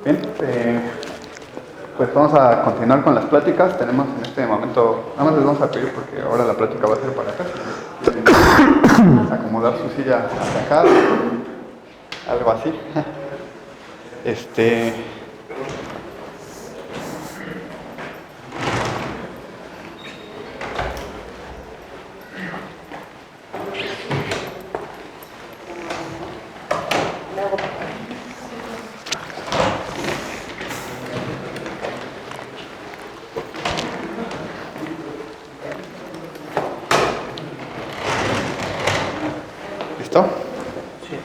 Bien, pues vamos a continuar con las pláticas. Tenemos en este momento, nada más les vamos a pedir porque ahora la plática va a ser para acá. Acomodar su silla hasta acá, algo así. ¿Listo? Sí.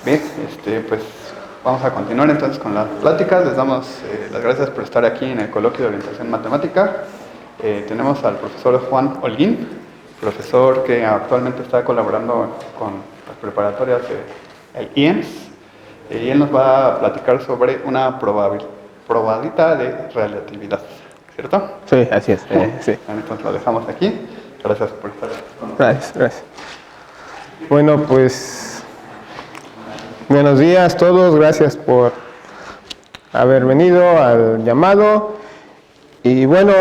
Bien, pues vamos a continuar entonces con las pláticas. Les damos las gracias por estar aquí en el coloquio de orientación matemática. Tenemos al profesor Juan Holguín, profesor que actualmente está colaborando con las preparatorias del IEMS, y él nos va a platicar sobre una probabilidad de relatividad, ¿cierto? Sí, así es. Sí. Entonces lo dejamos aquí. Gracias por estar con nosotros. Gracias. Bueno, pues buenos días a todos, gracias por haber venido al llamado. Y bueno,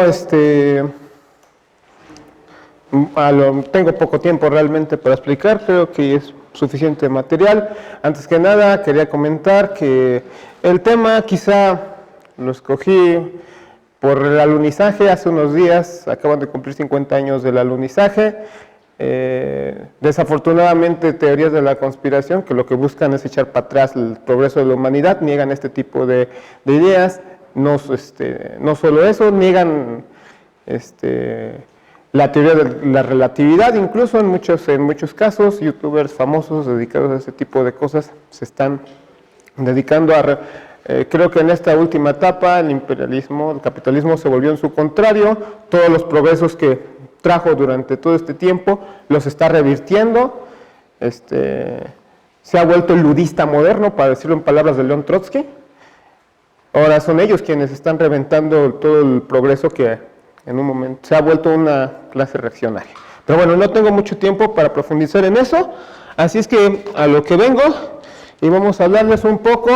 tengo poco tiempo realmente para explicar, creo que es suficiente material. Antes que nada, quería comentar que el tema quizá lo escogí por el alunizaje. Hace unos días acaban de cumplir 50 años del alunizaje. Desafortunadamente, teorías de la conspiración que lo que buscan es echar para atrás el progreso de la humanidad, niegan este tipo de ideas. No solo eso, niegan la teoría de la relatividad. Incluso en muchos casos, youtubers famosos dedicados a ese tipo de cosas se están dedicando a... creo que en esta última etapa el capitalismo se volvió en su contrario. Todos los progresos que trajo durante todo este tiempo los está revirtiendo. Se ha vuelto el ludista moderno, para decirlo en palabras de León Trotsky. Ahora son ellos quienes están reventando todo el progreso que en un momento se ha vuelto una clase reaccionaria. Pero bueno, no tengo mucho tiempo para profundizar en eso, así es que a lo que vengo, y vamos a hablarles un poco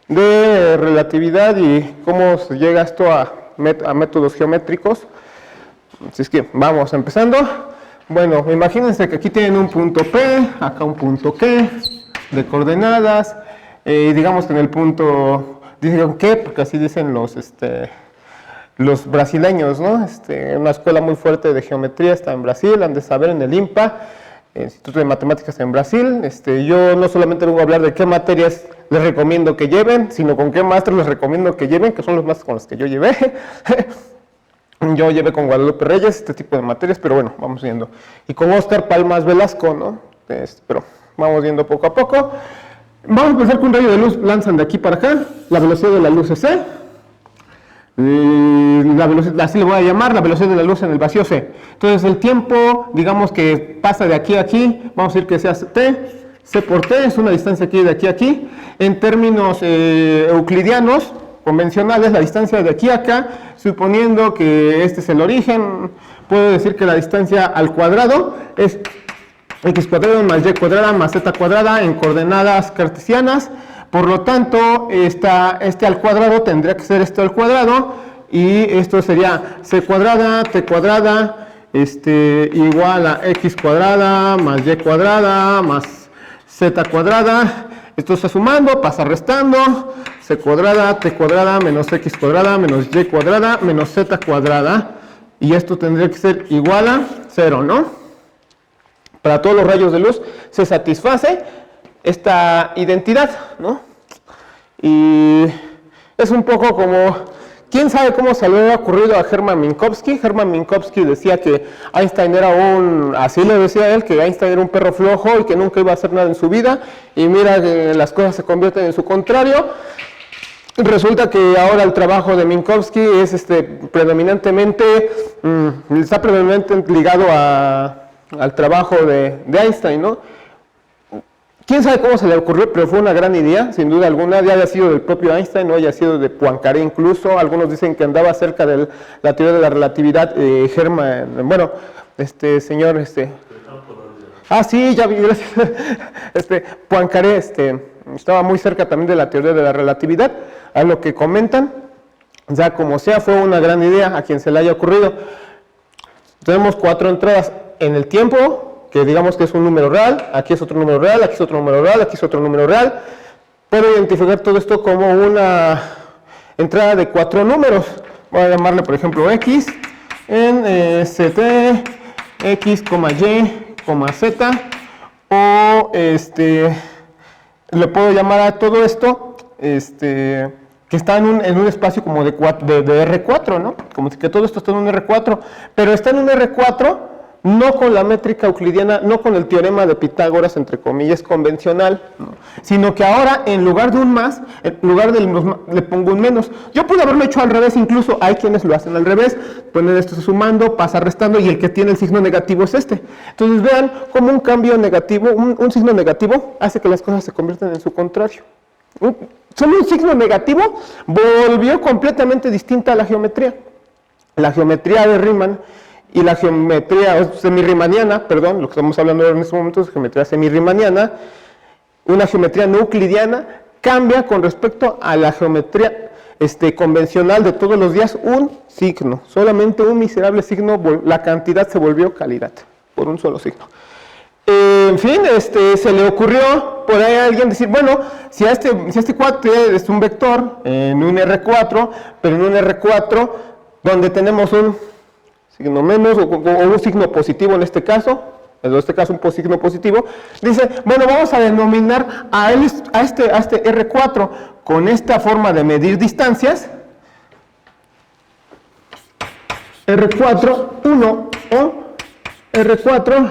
de relatividad y cómo se llega esto a métodos geométricos. Así es que vamos empezando. Bueno, imagínense que aquí tienen un punto P, acá un punto Q de coordenadas, y digamos que en el punto, dicen Q porque así dicen los brasileños, ¿no? Una escuela muy fuerte de geometría está en Brasil, han de saber, en el INPA, Instituto de Matemáticas en Brasil. Yo no solamente vengo a hablar de qué materias les recomiendo que lleven, sino con qué maestros les recomiendo que lleven, que son los maestros con los que yo llevé. Yo llevé con Guadalupe Reyes este tipo de materias, pero bueno, vamos viendo. Y con Óscar Palmas Velasco, ¿no? Pero vamos viendo poco a poco. Vamos a pensar que un rayo de luz lanzan de aquí para acá. La velocidad de la luz es C. La velocidad, así le voy a llamar, la velocidad de la luz en el vacío C. Entonces el tiempo, digamos que pasa de aquí a aquí, vamos a decir que sea T. C por T es una distancia aquí de aquí a aquí. En términos euclidianos, convencionales, la distancia de aquí a acá, suponiendo que este es el origen, puedo decir que la distancia al cuadrado es x cuadrado más y cuadrada más z cuadrada en coordenadas cartesianas. Por lo tanto, este al cuadrado tendría que ser esto al cuadrado, y esto sería c cuadrada, t cuadrada, igual a x cuadrada más y cuadrada más z cuadrada. Esto está sumando, pasa restando, c cuadrada, t cuadrada, menos x cuadrada, menos y cuadrada, menos z cuadrada. Y esto tendría que ser igual a 0, ¿no? Para todos los rayos de luz se satisface esta identidad, ¿no? Y es un poco como... ¿Quién sabe cómo se le había ocurrido a Hermann Minkowski? Hermann Minkowski decía que Einstein era así le decía él, que Einstein era un perro flojo y que nunca iba a hacer nada en su vida. Y mira que las cosas se convierten en su contrario. Resulta que ahora el trabajo de Minkowski es está predominantemente ligado al trabajo de Einstein, ¿no? ¿Quién sabe cómo se le ocurrió? Pero fue una gran idea, sin duda alguna. Ya haya sido del propio Einstein, no haya sido de Poincaré incluso. Algunos dicen que andaba cerca de la teoría de la relatividad. Señor, Ah, sí, ya vi, gracias. Poincaré estaba muy cerca también de la teoría de la relatividad. a lo que comentan. Ya como sea, fue una gran idea a quien se le haya ocurrido. Tenemos 4 entradas en el tiempo, que digamos que es un número real, aquí es otro número real, aquí es otro número real, aquí es otro número real. Puedo identificar todo esto como una entrada de 4 números. Voy a llamarle, por ejemplo, X en CT, X, Y, Z, o le puedo llamar a todo esto, que está en un espacio como de R4, ¿no? Como que todo esto está en un R4, pero está en un R4 no con la métrica euclidiana, no con el teorema de Pitágoras, entre comillas, convencional, ¿no? Sino que ahora, en lugar de un más, en lugar del más, le pongo un menos. Yo pude haberlo hecho al revés, incluso hay quienes lo hacen al revés, ponen esto sumando, pasa restando, y el que tiene el signo negativo es este. Entonces vean cómo un cambio negativo, un signo negativo, hace que las cosas se conviertan en su contrario. Solo un signo negativo volvió completamente distinta a la geometría. La geometría de Riemann y la geometría semirriemanniana, perdón, lo que estamos hablando en este momento es geometría semirriemanniana, una geometría no euclidiana, cambia con respecto a la geometría convencional de todos los días un signo, solamente un miserable signo, la cantidad se volvió calidad, por un solo signo. En fin, se le ocurrió por ahí a alguien decir, bueno, si este cuate es un vector en un R4, pero en un R4 donde tenemos un signo menos o un signo positivo en este caso un signo positivo, dice, bueno, vamos a denominar a este R4 con esta forma de medir distancias, R4 1 o R4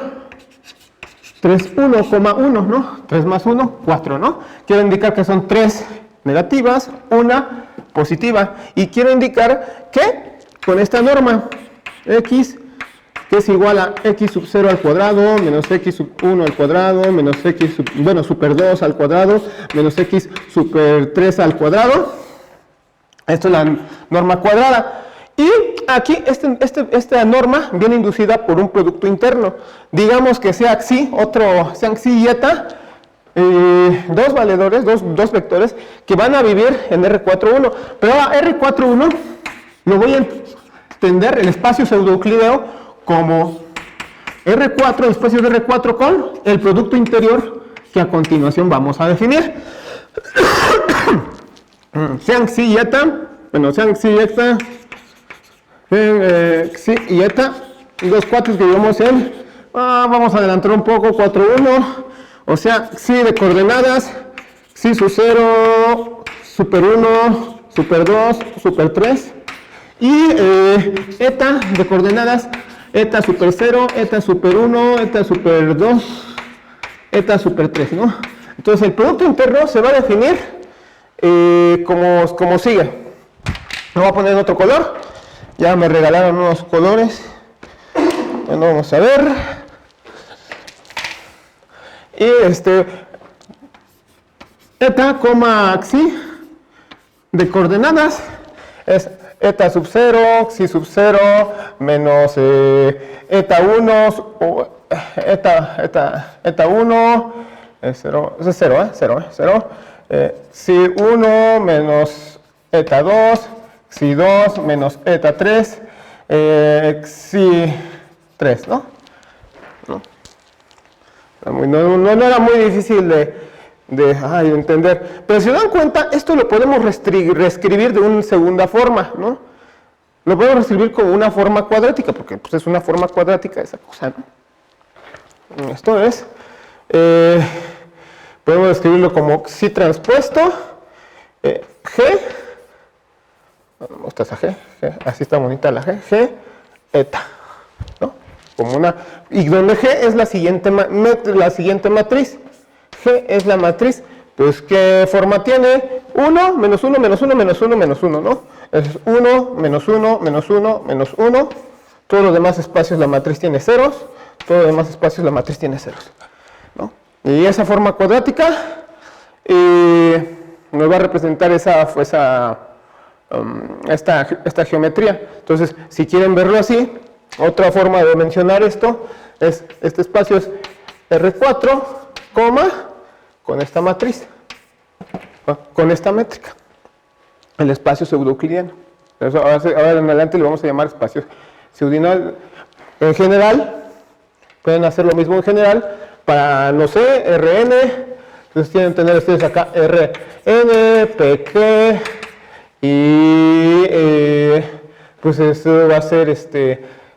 3, 1,1, ¿no? 3 más 1, 4, ¿no? Quiero indicar que son 3 negativas, 1 positiva. Y quiero indicar que con esta norma, x, que es igual a x sub 0 al cuadrado, menos x sub 1 al cuadrado, menos x sub, super 2 al cuadrado, menos x super 3 al cuadrado. Esto es la norma cuadrada. Y aquí esta norma viene inducida por un producto interno. Digamos que sea xi, sean xi y eta, dos valedores, dos vectores que van a vivir en R4,1. Pero a R4,1 lo voy a entender el espacio pseudo-euclideo como R4, el espacio de R4 con el producto interior que a continuación vamos a definir. Sean xi y eta, bueno, sean xi y eta, xi y eta, dos cuates que llevamos en, vamos a adelantar un poco, 4,1, o sea, xi de coordenadas, xi sub 0, super 1, super 2, super 3, y eta de coordenadas, eta super 0, eta super 1, eta super 2, eta super 3, ¿no? Entonces el producto interno se va a definir como sigue. Lo voy a poner en otro color. Ya me regalaron unos colores. Bueno, vamos a ver. Y eta, xi de coordenadas es eta sub 0, xi sub 0, menos eta 1, o eta 1, es 0, es 0, xi 1 menos eta 2, xi 2 menos eta 3, xi 3, ¿no? No era muy difícil de entender. Pero si se dan cuenta, esto lo podemos reescribir de una segunda forma, ¿no? Lo podemos reescribir como una forma cuadrática, porque pues, es una forma cuadrática esa cosa, ¿no? Esto es, podemos escribirlo como xi transpuesto, G, me gusta esa G, así está bonita la G, eta, ¿no? Como una, y donde G es la siguiente matriz, G es la matriz, pues ¿qué forma tiene? 1, menos 1, menos 1, menos 1, menos 1, ¿no? Es 1, menos 1, menos 1, menos 1, todos los demás espacios la matriz tiene ceros, todos los demás espacios la matriz tiene ceros, ¿no? Y esa forma cuadrática nos va a representar esta geometría. Entonces, si quieren verlo así, otra forma de mencionar esto es, este espacio es R4, con esta matriz, con esta métrica. el espacio pseudo-euclidiano. Ahora en adelante le vamos a llamar espacio pseudinal. En general, pueden hacer lo mismo en general para, no sé, Rn. Entonces tienen que tener ustedes acá Rn, Pq, y pues esto va a ser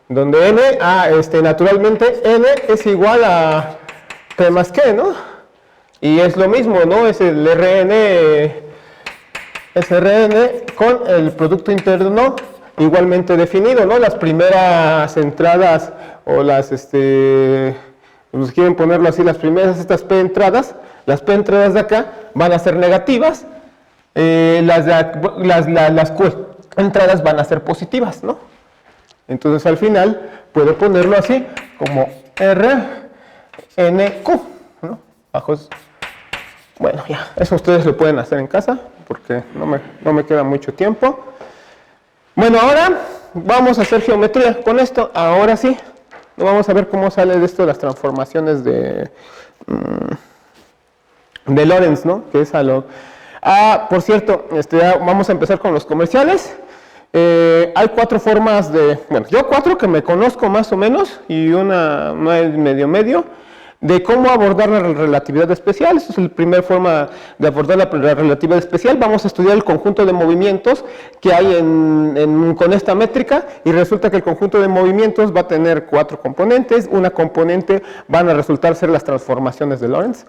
donde n, naturalmente n es igual a P más Q, ¿no? Y es lo mismo, ¿no? Es el Rn con el producto interno igualmente definido, ¿no? Las primeras entradas o las, pues quieren ponerlo así, las primeras, estas P entradas, las P entradas de acá van a ser negativas, las Q entradas van a ser positivas, ¿no? Entonces al final puedo ponerlo así como RNQ, ¿no? Bueno, ya, eso ustedes lo pueden hacer en casa porque no me queda mucho tiempo. Bueno, ahora vamos a hacer geometría con esto. Ahora sí, vamos a ver cómo sale de esto las transformaciones de Lorentz, ¿no? Que es por cierto, vamos a empezar con los comerciales. Hay 4 formas yo 4 que me conozco más o menos y una medio, de cómo abordar la relatividad especial. Esta es la primera forma de abordar la relatividad especial. Vamos a estudiar el conjunto de movimientos que hay con esta métrica, y resulta que el conjunto de movimientos va a tener 4 componentes. Una componente van a resultar ser las transformaciones de Lorentz.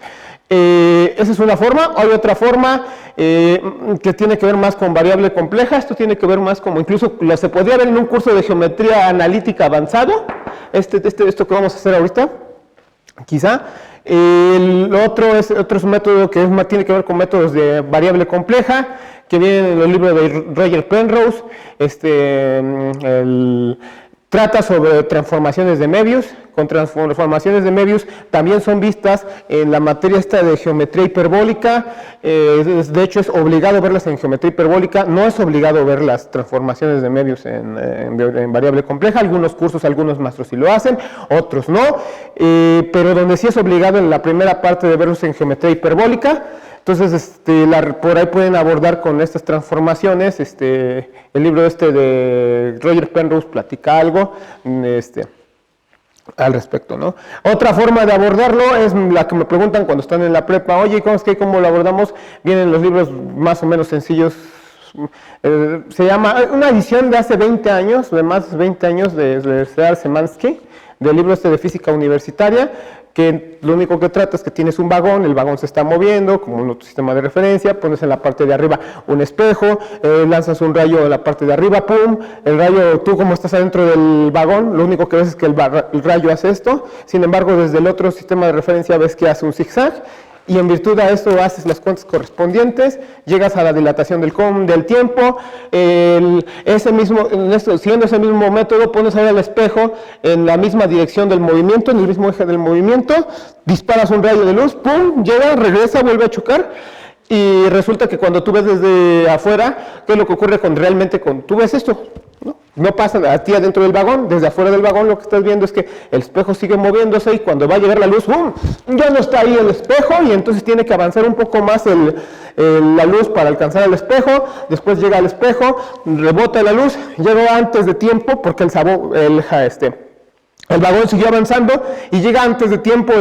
Esa es una forma. Hay otra forma que tiene que ver más con variable compleja. Esto tiene que ver más como, incluso se podría ver en un curso de geometría analítica avanzado, esto que vamos a hacer ahorita, quizá. El otro es un método que tiene que ver con métodos de variable compleja, que vienen en el libro de Roger Penrose. Trata sobre transformaciones de Möbius. Con transformaciones de Möbius también son vistas en la materia esta de geometría hiperbólica. De hecho es obligado verlas en geometría hiperbólica, no es obligado ver las transformaciones de Möbius en variable compleja. Algunos cursos, algunos maestros sí lo hacen, otros no, pero donde sí es obligado en la primera parte de verlos en geometría hiperbólica. Entonces, por ahí pueden abordar con estas transformaciones. El libro de Roger Penrose platica algo al respecto, ¿no? Otra forma de abordarlo es la que me preguntan cuando están en la prepa. Oye, ¿cómo lo abordamos? Vienen los libros más o menos sencillos. Se llama una edición de hace 20 años, de más de 20 años, de Cedar Szymanski, del libro de física universitaria, que lo único que trata es que tienes un vagón, el vagón se está moviendo, como en otro sistema de referencia, pones en la parte de arriba un espejo, lanzas un rayo en la parte de arriba, ¡pum! El rayo, tú como estás adentro del vagón, lo único que ves es que el rayo hace esto. Sin embargo, desde el otro sistema de referencia ves que hace un zigzag, y en virtud de esto haces las cuentas correspondientes, llegas a la dilatación del tiempo. Siendo ese mismo método, pones ahora el espejo en la misma dirección del movimiento, en el mismo eje del movimiento, disparas un rayo de luz, ¡pum!, llega, regresa, vuelve a chocar, y resulta que cuando tú ves desde afuera, ¿qué es lo que ocurre realmente tú ves esto? No pasa a ti adentro del vagón, desde afuera del vagón lo que estás viendo es que el espejo sigue moviéndose, y cuando va a llegar la luz, ¡bum!, ya no está ahí el espejo, y entonces tiene que avanzar un poco más la luz para alcanzar el espejo. Después llega al espejo, rebota la luz, llegó antes de tiempo porque el vagón siguió avanzando, y llega antes de tiempo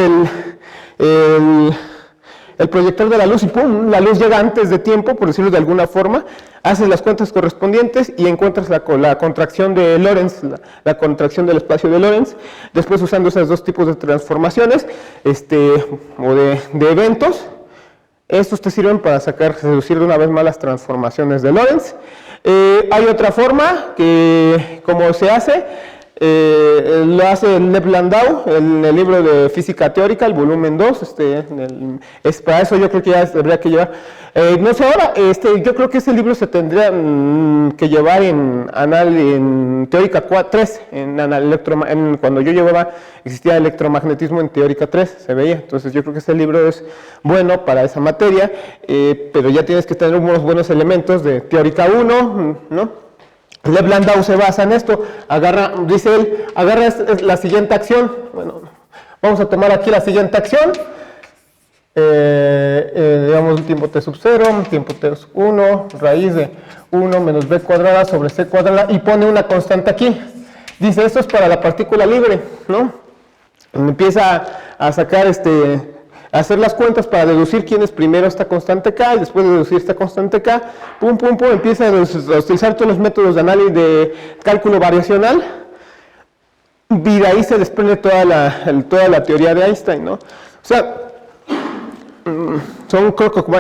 el proyector de la luz, y ¡pum!, la luz llega antes de tiempo, por decirlo de alguna forma. Haces las cuentas correspondientes y encuentras la contracción de Lorentz, la contracción del espacio de Lorentz. Después, usando esos dos tipos de transformaciones o de eventos, estos te sirven para reducir de una vez más las transformaciones de Lorentz. Hay otra forma que, como se hace, lo hace Lev Landau en el libro de Física Teórica, el volumen 2. Es para eso yo creo que ya habría que llevar. No sé ahora, yo creo que ese libro se tendría que llevar en Teórica 3, cuando yo llevaba, existía electromagnetismo en Teórica 3, se veía. Entonces yo creo que ese libro es bueno para esa materia, pero ya tienes que tener unos buenos elementos de Teórica 1, ¿no? Lev Landau se basa en esto, dice él, agarra la siguiente acción. Bueno, vamos a tomar aquí la siguiente acción. Digamos un tiempo t sub 0, un tiempo t sub 1, raíz de 1 menos b cuadrada sobre c cuadrada y pone una constante aquí. Dice, esto es para la partícula libre, ¿no? Empieza a sacar, a hacer las cuentas para deducir quién es primero esta constante k y después de deducir esta constante k, pum, pum, pum, empieza a utilizar todos los métodos de análisis de cálculo variacional y de ahí se desprende toda la teoría de Einstein, ¿no? O sea,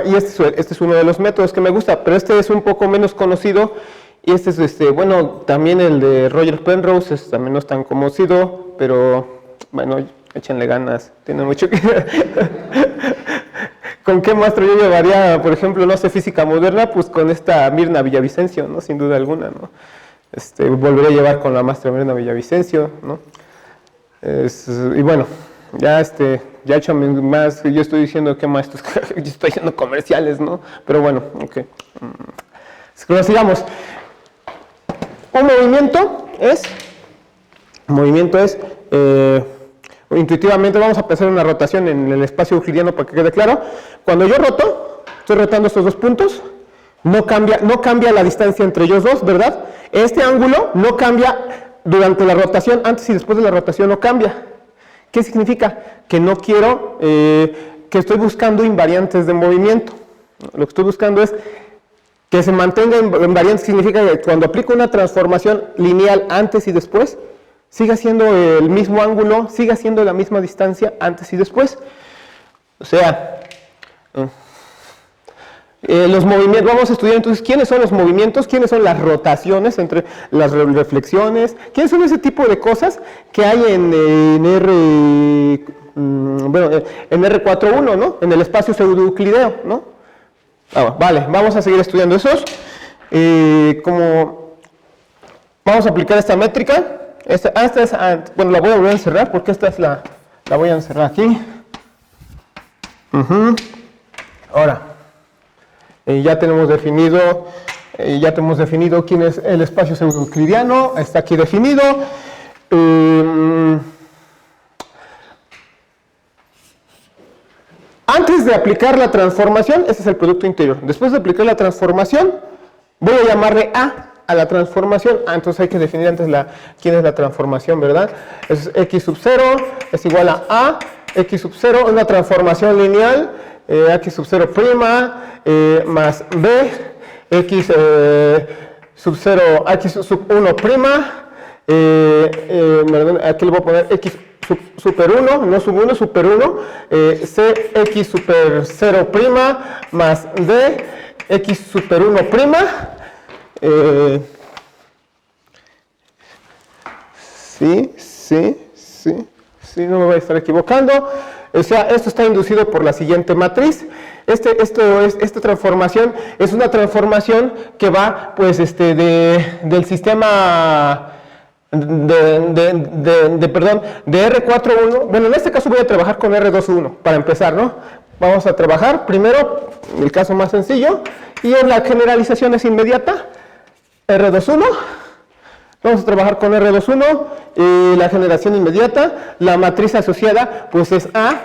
y este es uno de los métodos que me gusta, pero este es un poco menos conocido y este es, bueno, también el de Roger Penrose también no es tan conocido, pero bueno, échenle ganas, tiene mucho que ¿Con qué maestro yo llevaría, por ejemplo, no sé, física moderna? Pues con esta Mirna Villavicencio, ¿no? Sin duda alguna, ¿no? Volveré a llevar con la maestra Mirna Villavicencio, ¿no? Y bueno, ya ya he hecho más, yo estoy diciendo que maestros, yo estoy haciendo comerciales, ¿no? Pero bueno, ok. Sigamos. Un movimiento es, intuitivamente vamos a pensar en una rotación en el espacio euclidiano para que quede claro. Cuando yo roto, estoy rotando estos dos puntos, no cambia la distancia entre ellos dos, ¿verdad? Este ángulo no cambia durante la rotación, antes y después de la rotación no cambia. ¿Qué significa? Que no quiero, que estoy buscando invariantes de movimiento. Lo que estoy buscando es que se mantenga invariante, significa que cuando aplico una transformación lineal antes y después, siga siendo el mismo ángulo, siga siendo la misma distancia antes y después. O sea, los movimientos, vamos a estudiar entonces quiénes son los movimientos, quiénes son las rotaciones entre las reflexiones, quiénes son ese tipo de cosas que hay en R41, ¿no? En el espacio pseudo-euclideo, ¿no? Vale, vamos a seguir estudiando esos. Vamos a aplicar esta métrica. Bueno, la voy a volver a encerrar porque esta es la voy a encerrar aquí. Ahora, ya tenemos definido quién es el espacio pseudo-euclidiano, está aquí definido. Antes de aplicar la transformación, este es el producto interior. Después de aplicar la transformación, voy a llamarle A la transformación. Entonces hay que definir antes quién es la transformación, ¿verdad? Es x sub 0 es igual a x sub 0, una transformación lineal, x sub 0' más b, x sub 0, x sub 1', aquí le voy a poner x super 1, no sub 1, super 1, c x super 0' más d, x super 1'. Sí, no me voy a estar equivocando. O sea, esto está inducido por la siguiente matriz. Esta transformación es una transformación que va, pues, del sistema de R41. Bueno, en este caso voy a trabajar con R21 para empezar, ¿no? Vamos a trabajar primero el caso más sencillo y en la generalización es inmediata. R21. Vamos a trabajar con R21 y la generación inmediata. La matriz asociada pues es A,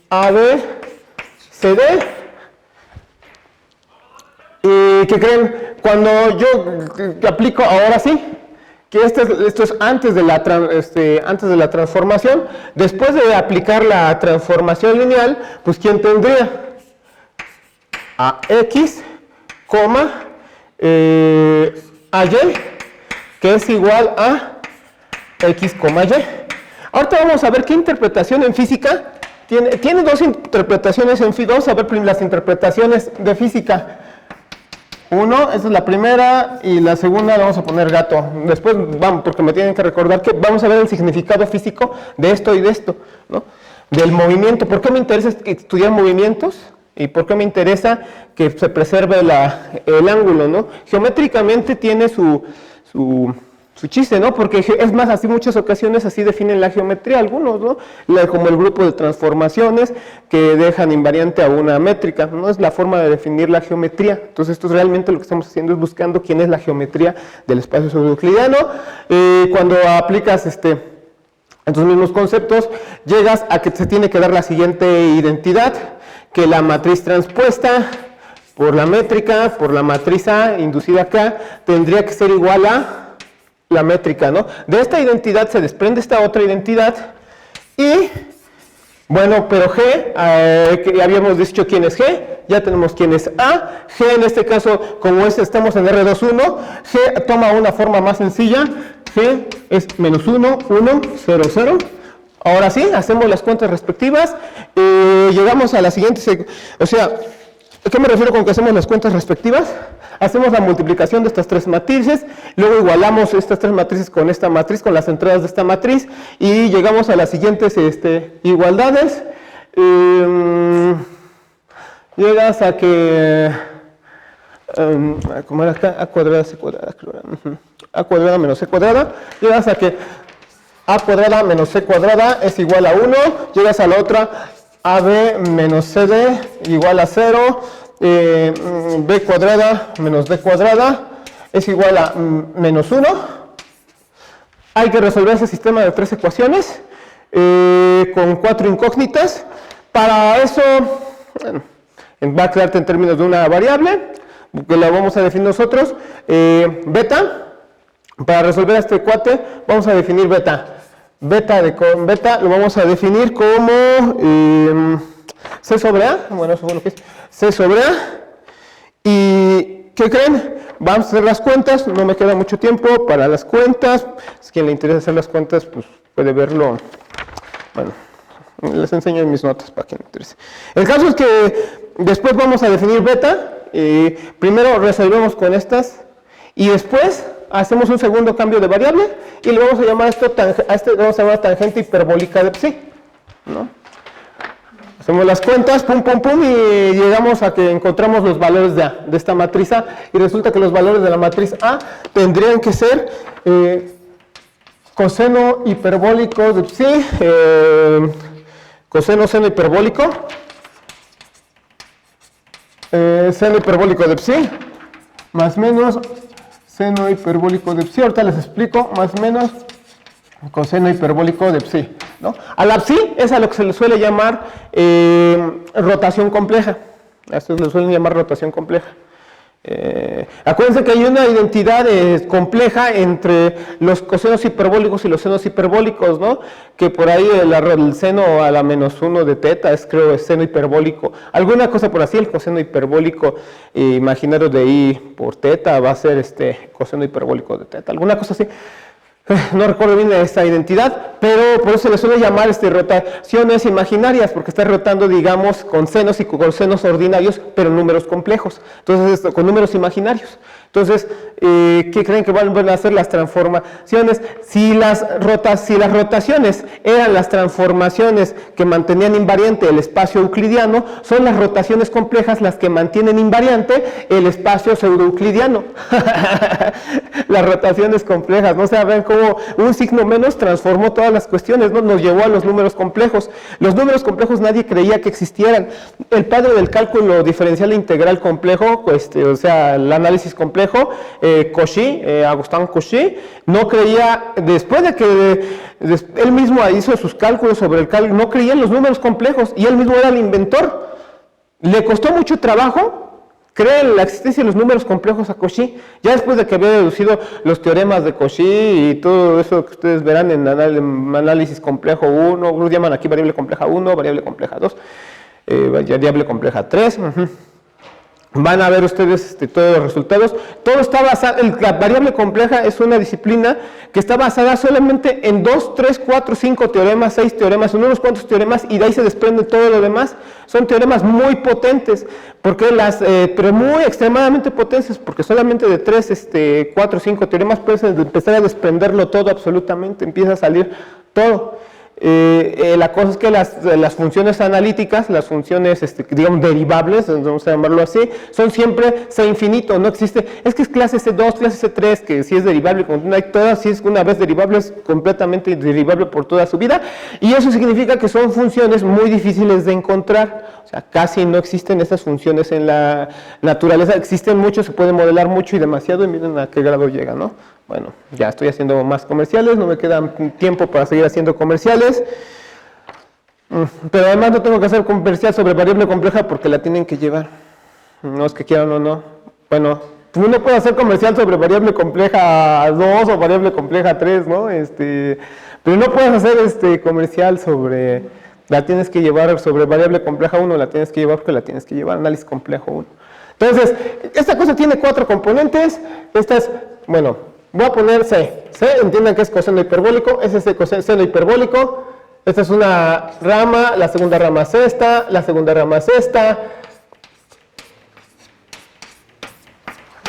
AB, CD. ¿Y qué creen? Cuando yo aplico ahora sí, que esto es antes de la transformación, después de aplicar la transformación lineal, pues ¿quién tendría? A X, a y, que es igual a x, y. Ahorita vamos a ver qué interpretación en física tiene dos interpretaciones en física. Vamos a ver las interpretaciones de física. Esta es la primera y la segunda la vamos a poner gato. Después vamos, porque me tienen que recordar que vamos a ver el significado físico de esto y de esto, ¿no? Del movimiento. ¿Por qué me interesa estudiar movimientos? ¿Y por qué me interesa que se preserve el ángulo, ¿no? Geométricamente tiene su chiste, ¿no? Porque es más, así muchas ocasiones así definen la geometría algunos, ¿no? Como el grupo de transformaciones que dejan invariante a una métrica, ¿no? Es la forma de definir la geometría. Entonces esto es realmente lo que estamos haciendo, es buscando quién es la geometría del espacio pseudo-euclidiano. Cuando aplicas estos mismos conceptos, llegas a que se tiene que dar la siguiente identidad, que la matriz transpuesta por la métrica, por la matriz A inducida acá, tendría que ser igual a la métrica, ¿no? De esta identidad se desprende esta otra identidad y, bueno, pero G, que ya habíamos dicho quién es G, ya tenemos quién es A. G en este caso, como estamos en R21, G toma una forma más sencilla. G es menos 1, 1, 0, 0. Ahora sí, hacemos las cuentas respectivas. Llegamos a la siguiente, o sea, ¿a qué me refiero con que hacemos las cuentas respectivas? Hacemos la multiplicación de estas tres matrices, luego igualamos estas tres matrices con esta matriz, con las entradas de esta matriz, y llegamos a las siguientes igualdades. Llegas a que, ¿cómo era acá? A cuadrada, C cuadrada, A cuadrada menos C cuadrada. Llegas a que A cuadrada menos C cuadrada es igual a 1. Llegas a la otra, AB menos CD igual a 0. B cuadrada menos D cuadrada es igual a menos 1. Hay que resolver ese sistema de tres ecuaciones con 4 incógnitas. Para eso, bueno, va a quedarte en términos de una variable que la vamos a definir nosotros, beta. Para resolver este cuate vamos a definir beta. Beta lo vamos a definir como C sobre A. Bueno, eso fue lo que es C sobre A. ¿Y qué creen? Vamos a hacer las cuentas. No me queda mucho tiempo para las cuentas. Si a quien le interesa hacer las cuentas, pues puede verlo. Bueno, les enseño en mis notas para quien le interese. El caso es que después vamos a definir beta. Primero resolvemos con estas y después hacemos un segundo cambio de variable y le vamos a llamar le vamos a llamar tangente hiperbólica de psi, ¿no? Hacemos las cuentas, pum, pum, pum, y llegamos a que encontramos los valores de A, de esta matriz A, y resulta que los valores de la matriz A tendrían que ser coseno hiperbólico de psi, coseno seno hiperbólico, seno hiperbólico de psi, más menos seno hiperbólico de psi. Ahorita les explico, más menos coseno hiperbólico de psi, ¿no? A la psi es a lo que se le suele llamar rotación compleja. A esto se le suele llamar rotación compleja. Acuérdense que hay una identidad compleja entre los cosenos hiperbólicos y los senos hiperbólicos, ¿no? Que por ahí el seno a la menos 1 de teta es, creo, es seno hiperbólico. Alguna cosa por así, el coseno hiperbólico imaginario de I por teta va a ser coseno hiperbólico de teta. Alguna cosa así. No recuerdo bien esta identidad, pero por eso se le suele llamar rotaciones imaginarias, porque está rotando, digamos, con senos y cosenos ordinarios, pero números complejos. Entonces, con números imaginarios. Entonces, ¿qué creen que van a hacer las transformaciones? Si las rotaciones eran las transformaciones que mantenían invariante el espacio euclidiano, son las rotaciones complejas las que mantienen invariante el espacio pseudo-euclidiano. Las rotaciones complejas, ¿no? O sea, ven cómo un signo menos transformó todas las cuestiones, ¿no? Nos llevó a los números complejos. Los números complejos nadie creía que existieran. El padre del cálculo diferencial integral complejo, o sea, el análisis complejo, Cauchy, Augustin Cauchy, no creía, después de que él mismo hizo sus cálculos sobre el cálculo, no creía en los números complejos y él mismo era el inventor. Le costó mucho trabajo creer en la existencia de los números complejos a Cauchy. Ya después de que había deducido los teoremas de Cauchy y todo eso que ustedes verán en análisis complejo 1, lo llaman aquí variable compleja 1, variable compleja 2, variable compleja 3, van a ver ustedes todos los resultados. Todo está basado, la variable compleja es una disciplina que está basada solamente en 2, 3, 4, 5 teoremas, 6 teoremas, unos cuantos teoremas, y de ahí se desprende todo lo demás. Son teoremas muy potentes, pero muy extremadamente potentes, porque solamente de 3, 4, 5 teoremas puedes empezar a desprenderlo todo absolutamente, empieza a salir todo. La cosa es que las funciones analíticas, las funciones, digamos, derivables, vamos a llamarlo así, son siempre C infinito, no existe, es que es clase C2, clase C3, que si es derivable, hay todas, si es una vez derivable, es completamente derivable por toda su vida, y eso significa que son funciones muy difíciles de encontrar, o sea, casi no existen esas funciones en la naturaleza, existen muchos, se puede modelar mucho y demasiado, y miren a qué grado llega, ¿no? Bueno, ya estoy haciendo más comerciales, no me queda tiempo para seguir haciendo comerciales, pero además no tengo que hacer comercial sobre variable compleja porque la tienen que llevar. No es que quieran o no. Bueno, uno puede hacer comercial sobre variable compleja 2 o variable compleja 3, ¿no? Pero no puedes hacer comercial sobre, la tienes que llevar sobre variable compleja 1, la tienes que llevar porque la tienes que llevar análisis complejo 1. Entonces, esta cosa tiene 4 componentes. Esta es, bueno, voy a poner C. C, entiendan que es coseno hiperbólico, ese es el coseno hiperbólico. Esta es una rama, la segunda rama es esta, la segunda rama es esta.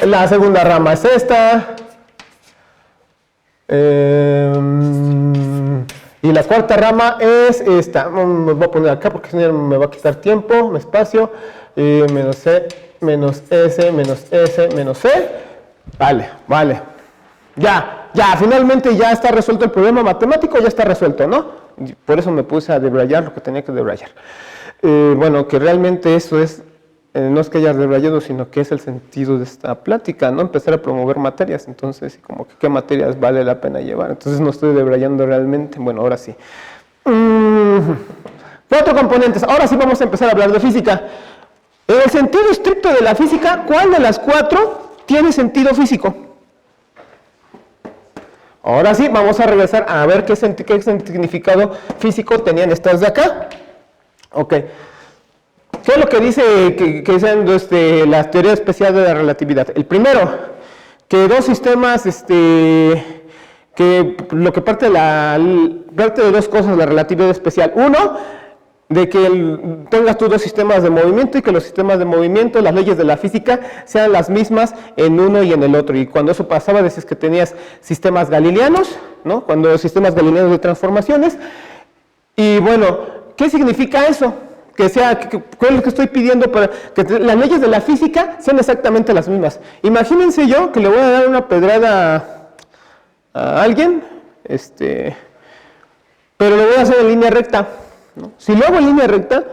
La segunda rama es esta. Y la cuarta rama es esta. Me voy a poner acá porque si no me va a quitar tiempo, espacio. Menos C, menos S, menos S, menos C. Vale, vale. Ya, finalmente ya está resuelto el problema matemático, ya está resuelto, ¿no? Por eso me puse a debrayar lo que tenía que debrayar. Bueno, que realmente eso es, no es que haya debrayado, sino que es el sentido de esta plática, ¿no? Empezar a promover materias, entonces, como que qué materias vale la pena llevar. Entonces no estoy debrayando realmente, bueno, ahora sí. 4 componentes, ahora sí vamos a empezar a hablar de física. En el sentido estricto de la física, ¿cuál de las 4 tiene sentido físico? Ahora sí, vamos a regresar a ver qué significado físico tenían estas de acá. Ok. ¿Qué es lo que dice que dicen la teoría especial de la relatividad? El primero, que dos sistemas, que lo que parte de dos cosas, la relatividad especial. Uno, de que tengas tú dos sistemas de movimiento y que los sistemas de movimiento, las leyes de la física, sean las mismas en uno y en el otro. Y cuando eso pasaba, decías que tenías sistemas galileanos, ¿no? Cuando sistemas galileanos de transformaciones. Y bueno, ¿qué significa eso? ¿Qué es lo que estoy pidiendo para que las leyes de la física sean exactamente las mismas? Imagínense yo que le voy a dar una pedrada a alguien, pero lo voy a hacer en línea recta, ¿no? Si lo hago en línea recta,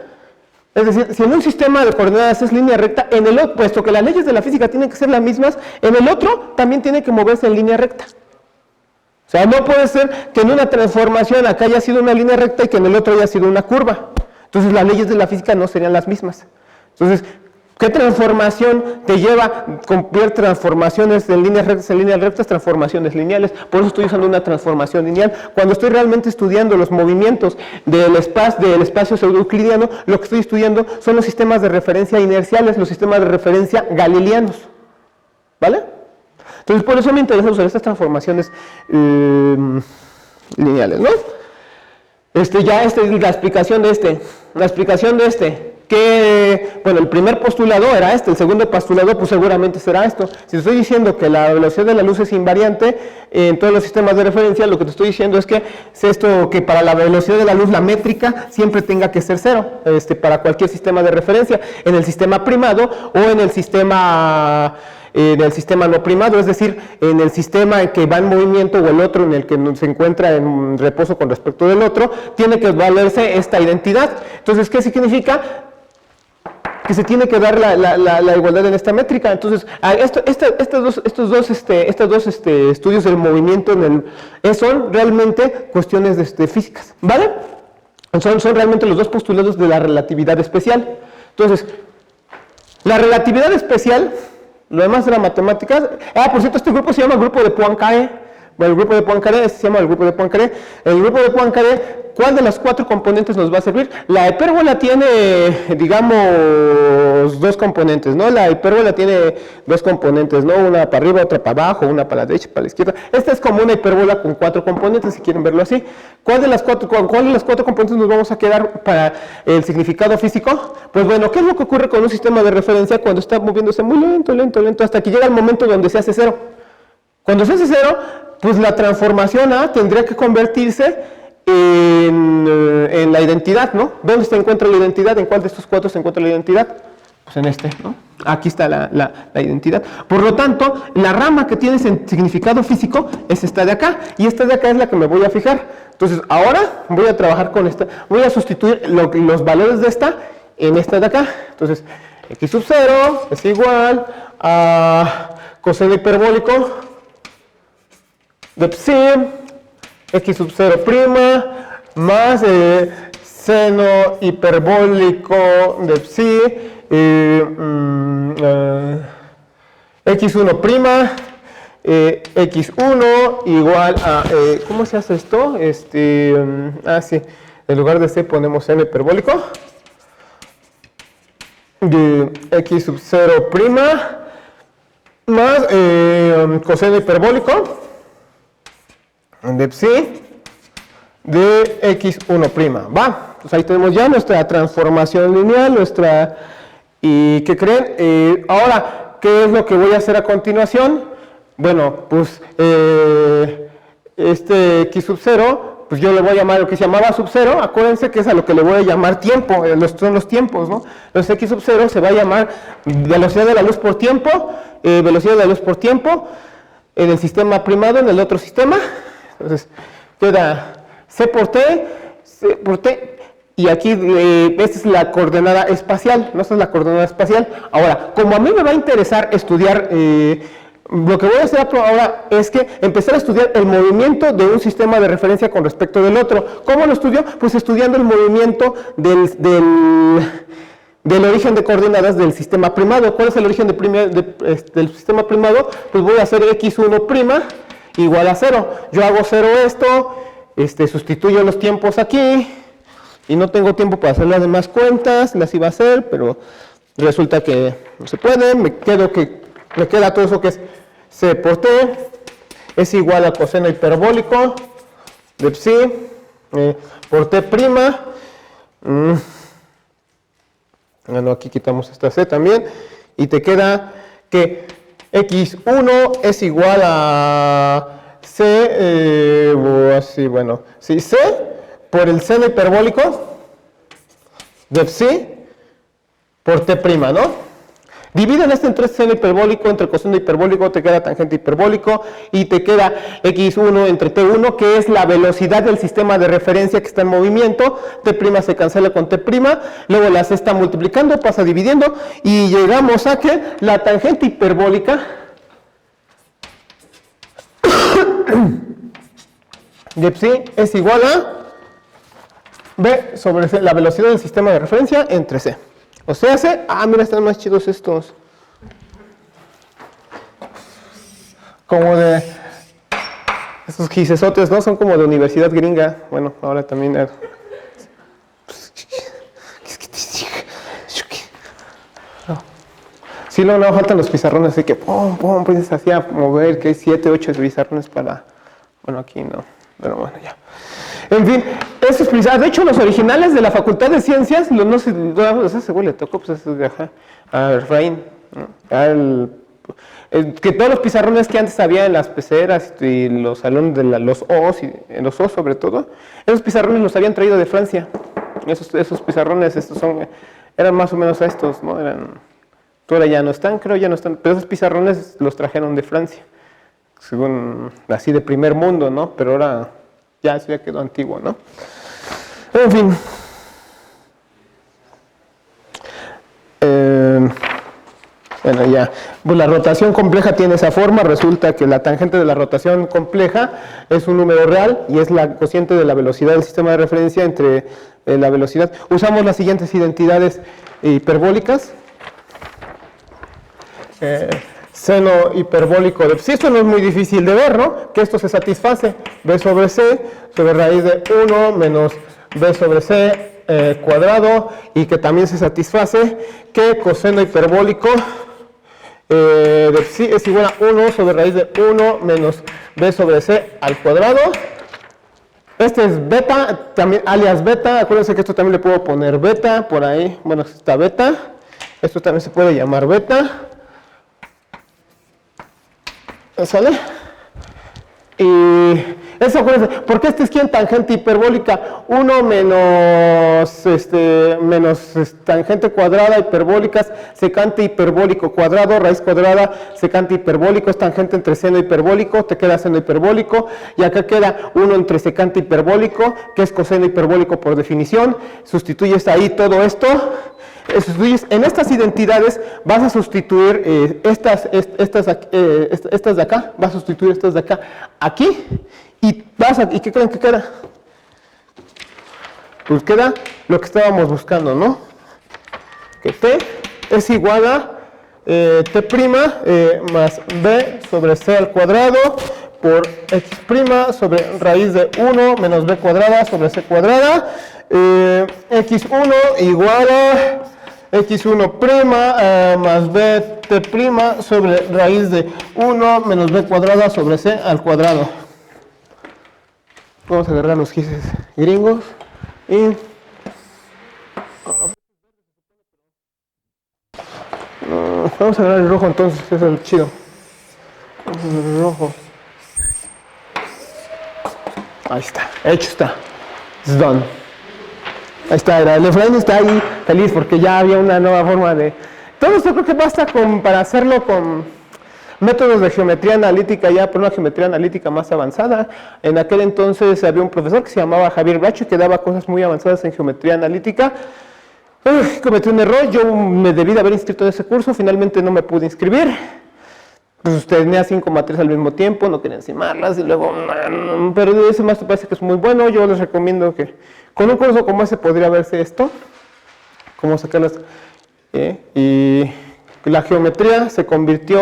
es decir, si en un sistema de coordenadas es línea recta, en el otro, puesto que las leyes de la física tienen que ser las mismas, en el otro también tiene que moverse en línea recta. O sea, no puede ser que en una transformación acá haya sido una línea recta y que en el otro haya sido una curva. Entonces las leyes de la física no serían las mismas. Entonces, ¿qué transformación te lleva a convertir transformaciones de líneas rectas, transformaciones lineales? Por eso estoy usando una transformación lineal. Cuando estoy realmente estudiando los movimientos del espacio pseudo-euclidiano, lo que estoy estudiando son los sistemas de referencia inerciales, los sistemas de referencia galileanos. ¿Vale? Entonces, por eso me interesa usar estas transformaciones lineales, ¿no? Ya es la explicación de La explicación de que, bueno, el primer postulado era el segundo postulado pues seguramente será esto. Si te estoy diciendo que la velocidad de la luz es invariante en todos los sistemas de referencia, lo que te estoy diciendo es que que para la velocidad de la luz la métrica siempre tenga que ser 0, para cualquier sistema de referencia, en el sistema primado o en el sistema no primado, es decir, en el sistema que va en movimiento o el otro en el que se encuentra en reposo con respecto del otro, tiene que valerse esta identidad. Entonces, ¿qué significa? Que se tiene que dar la igualdad en esta métrica. Entonces, estos dos estudios del movimiento son realmente cuestiones físicas, ¿vale? Son realmente los dos postulados de la relatividad especial. Entonces, la relatividad especial, lo demás de la matemática. Por cierto, este grupo se llama el grupo de Poincaré. Bueno, el grupo de Poincaré se llama el grupo de Poincaré. El grupo de Poincaré, ¿cuál de las 4 componentes nos va a servir? La hipérbola tiene, digamos, 2 componentes, ¿no? La hipérbola tiene 2 componentes, ¿no? Una para arriba, otra para abajo, una para la derecha, para la izquierda. Esta es como una hipérbola con 4 componentes, si quieren verlo así. ¿Cuál de las 4 componentes nos vamos a quedar para el significado físico? Pues bueno, ¿qué es lo que ocurre con un sistema de referencia cuando está moviéndose muy lento, hasta que llega el momento donde se hace 0? Cuando se hace 0, pues la transformación A tendría que convertirse en la identidad, ¿no? ¿Dónde se encuentra la identidad? ¿En cuál de estos 4 se encuentra la identidad? Pues en ¿no? Aquí está la identidad. Por lo tanto, la rama que tiene significado físico es esta de acá, y esta de acá es la que me voy a fijar. Entonces, ahora voy a trabajar con esta, voy a sustituir los valores de esta en esta de acá. Entonces, x sub 0 es igual a coseno hiperbólico de psi, x sub 0' más seno hiperbólico de psi x1', x1 igual a, ¿cómo se hace esto? Sí, en lugar de c ponemos n hiperbólico, de x sub 0' más coseno hiperbólico de psi de x1', ¿va? Pues ahí tenemos ya nuestra transformación lineal, ¿y qué creen? Ahora, ¿qué es lo que voy a hacer a continuación? Bueno, pues este x sub 0, pues yo le voy a llamar lo que se llamaba sub 0, acuérdense que es a lo que le voy a llamar tiempo, son los tiempos, ¿no? Entonces x sub 0 se va a llamar velocidad de la luz por tiempo, velocidad de la luz por tiempo, en el sistema primado, en el otro sistema. Entonces, queda c por t, y aquí esta es la coordenada espacial, no esta es la coordenada espacial. Ahora, como a mí me va a interesar estudiar, lo que voy a hacer ahora es que empezar a estudiar el movimiento de un sistema de referencia con respecto del otro. ¿Cómo lo estudio? Pues estudiando el movimiento del origen de coordenadas del sistema primado. ¿Cuál es el origen del sistema primado? Pues voy a hacer x1' igual a 0. Yo hago 0 esto, sustituyo los tiempos aquí, y no tengo tiempo para hacer las demás cuentas, las iba a hacer, pero resulta que no se puede. Me queda todo eso que es c por t, es igual a coseno hiperbólico de psi por t'. Bueno, aquí quitamos esta c también, y te queda que x1 es igual a c, o así, bueno, sí, c por el seno hiperbólico de psi por t', ¿no? Dividen esto entre seno hiperbólico, entre coseno hiperbólico, te queda tangente hiperbólico, y te queda x1 entre t1, que es la velocidad del sistema de referencia que está en movimiento. T' se cancela con t', luego la c está multiplicando, pasa dividiendo, y llegamos a que la tangente hiperbólica de psi es igual a b sobre c, la velocidad del sistema de referencia entre c. O sea, mira, están más chidos estos. Como de estos gisesotes, ¿no? Son como de universidad gringa. Bueno, ahora también. Sí, no faltan los pizarrones, así que pues se hacía mover, que hay 7, 8 pizarrones para. Bueno, aquí no, pero bueno, ya. En fin, esos pizarrones, de hecho, los originales de la Facultad de Ciencias, no sé, ese güey le tocó, pues, a Efraín, ¿no? Que todos los pizarrones que antes había en las peceras y los salones de los O's, y en los O's sobre todo, esos pizarrones los habían traído de Francia. Esos pizarrones, eran más o menos estos, ¿no? Ahora ya no están, creo, ya no están, pero esos pizarrones los trajeron de Francia, según, así de primer mundo, ¿no? Pero ahora ya eso ya quedó antiguo, ¿no? En fin. Bueno, ya. Pues la rotación compleja tiene esa forma. Resulta que la tangente de la rotación compleja es un número real y es la cociente de la velocidad del sistema de referencia entre la velocidad. Usamos las siguientes identidades hiperbólicas. Seno hiperbólico de psi. Esto no es muy difícil de ver, ¿no? Que esto se satisface. B sobre c sobre raíz de 1 menos b sobre c cuadrado, y que también se satisface que coseno hiperbólico de psi es igual a 1 sobre raíz de 1 menos b sobre c al cuadrado. Este es beta, también alias beta. Acuérdense que esto también le puedo poner beta por ahí. Bueno, está beta. Esto también se puede llamar beta. ¿Sale? Y eso, acuérdense, porque este es ¿quién? Tangente hiperbólica. 1 menos tangente cuadrada hiperbólicas, secante hiperbólico cuadrado, raíz cuadrada, secante hiperbólico, es tangente entre seno hiperbólico, te queda seno hiperbólico, y acá queda 1 entre secante hiperbólico, que es coseno hiperbólico por definición. Sustituyes ahí todo esto. En estas identidades vas a sustituir estas de acá, vas a sustituir estas de acá aquí, y ¿qué creen que queda? Pues queda lo que estábamos buscando, ¿no? Que t es igual a t' más b sobre c al cuadrado por x' sobre raíz de 1 menos b cuadrada sobre c cuadrada. X1 igual a x1' más bt' sobre raíz de 1 menos b cuadrada sobre c al cuadrado. Vamos a agarrar los gises gringos y vamos a agarrar el rojo entonces, que es el chido. El rojo. Ahí está, hecho está. It's done. Ahí está, el Efraín está ahí feliz porque ya había una nueva forma de... Todo esto creo que basta para hacerlo con métodos de geometría analítica, ya por una geometría analítica más avanzada. En aquel entonces había un profesor que se llamaba Javier Bracho que daba cosas muy avanzadas en geometría analítica. Cometí un error, yo me debí de haber inscrito en ese curso, finalmente no me pude inscribir. Pues tenía 5 materias al mismo tiempo, no quería encimarlas y luego... Pero ese maestro parece que es muy bueno, yo les recomiendo que con un curso como ese podría verse esto, cómo sacarlas. Y la geometría se convirtió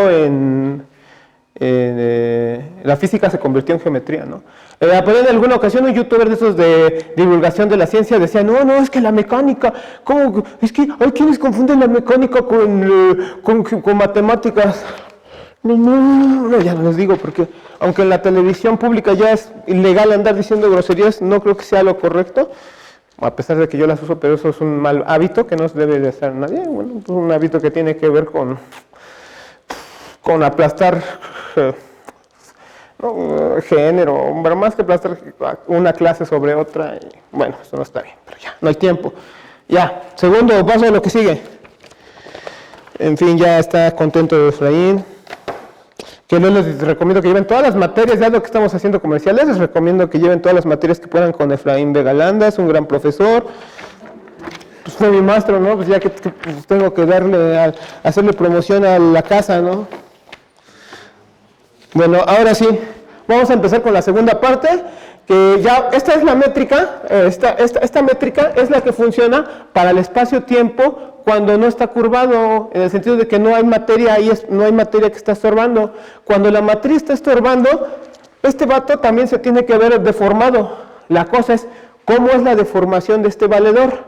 la física se convirtió en geometría, ¿no? Pero en alguna ocasión un youtuber de esos de divulgación de la ciencia decía, no, es que la mecánica, ¿cómo? Es que hay quienes confunden la mecánica con matemáticas. No, ya no les digo porque aunque en la televisión pública ya es ilegal andar diciendo groserías, no creo que sea lo correcto, a pesar de que yo las uso, pero eso es un mal hábito que no se debe de hacer nadie. Bueno, es un hábito que tiene que ver con aplastar género, pero más que aplastar una clase sobre otra. Y, bueno, eso no está bien, pero ya, no hay tiempo. Ya, segundo paso de lo que sigue. En fin, ya está contento de Efraín. Que no les recomiendo que lleven todas las materias, ya lo que estamos haciendo comerciales, les recomiendo que lleven todas las materias que puedan con Efraín Vega Landa, es un gran profesor. Pues fue mi maestro, ¿no? Pues ya que pues tengo que hacerle promoción a la casa, ¿no? Bueno, ahora sí, vamos a empezar con la segunda parte, que ya, esta es la métrica, esta métrica es la que funciona para el espacio-tiempo cuando no está curvado, en el sentido de que no hay materia ahí, no hay materia que está estorbando. Cuando la matriz está estorbando, este vato también se tiene que ver deformado. La cosa es, ¿cómo es la deformación de este valedor?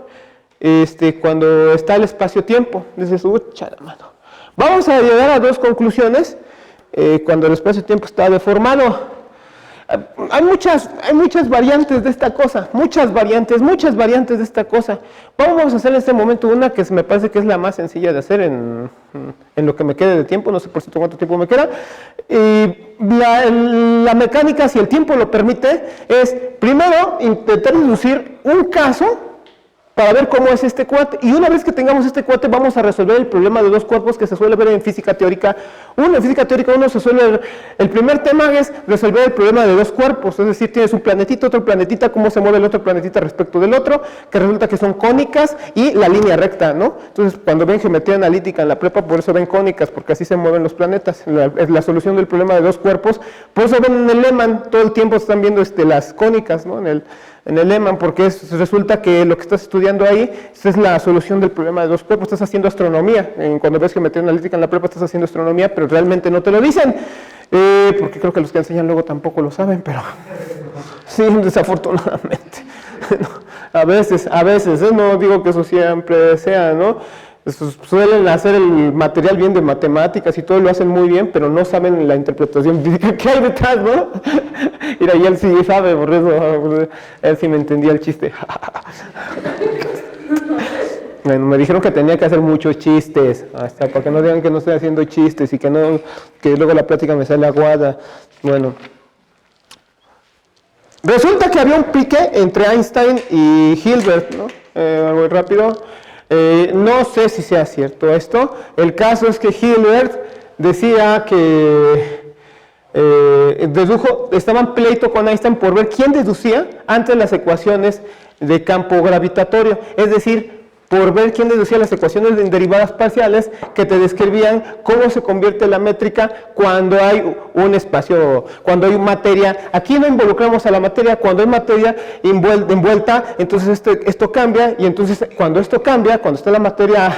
Cuando está el espacio-tiempo. Dices, la mano. Vamos a llegar a dos conclusiones cuando el espacio-tiempo está deformado. Hay muchas variantes de esta cosa, muchas variantes de esta cosa. Vamos a hacer en este momento una que me parece que es la más sencilla de hacer en lo que me quede de tiempo, no sé por cierto cuánto tiempo me queda. La mecánica, si el tiempo lo permite, es primero intentar deducir un caso para ver cómo es este cuate, y una vez que tengamos este cuate vamos a resolver el problema de dos cuerpos que se suele ver en física teórica. En física teórica uno se suele ver, el primer tema es resolver el problema de dos cuerpos, es decir, tienes un planetita, otro planetita, cómo se mueve el otro planetita respecto del otro, que resulta que son cónicas y la línea recta, ¿no? Entonces cuando ven geometría analítica en la prepa, por eso ven cónicas, porque así se mueven los planetas, es la solución del problema de dos cuerpos, por eso ven en el Lehmann, todo el tiempo están viendo las cónicas, ¿no? En el Lehmann, porque resulta que lo que estás estudiando ahí es la solución del problema de dos cuerpos, estás haciendo astronomía, cuando ves geometría analítica en la prepa estás haciendo astronomía, pero realmente no te lo dicen, porque creo que los que enseñan luego tampoco lo saben, pero sí, desafortunadamente, a veces, no digo que eso siempre sea, ¿no? Suelen hacer el material bien de matemáticas y todo lo hacen muy bien, pero no saben la interpretación física que hay detrás, ¿no? Mira, y él sí sabe, por eso, él sí me entendía el chiste. Bueno, me dijeron que tenía que hacer muchos chistes, hasta para que no digan que no estoy haciendo chistes y que luego la plática me sale aguada. Bueno, resulta que había un pique entre Einstein y Hilbert, ¿no? Muy rápido. No sé si sea cierto esto. El caso es que Hilbert decía que estaban pleito con Einstein por ver quién deducía antes las ecuaciones de campo gravitatorio, es decir, por ver quién deducía las ecuaciones de derivadas parciales que te describían cómo se convierte la métrica cuando hay un espacio, cuando hay materia. Aquí no involucramos a la materia, cuando hay materia envuelta, entonces esto cambia, y entonces cuando esto cambia, cuando está la materia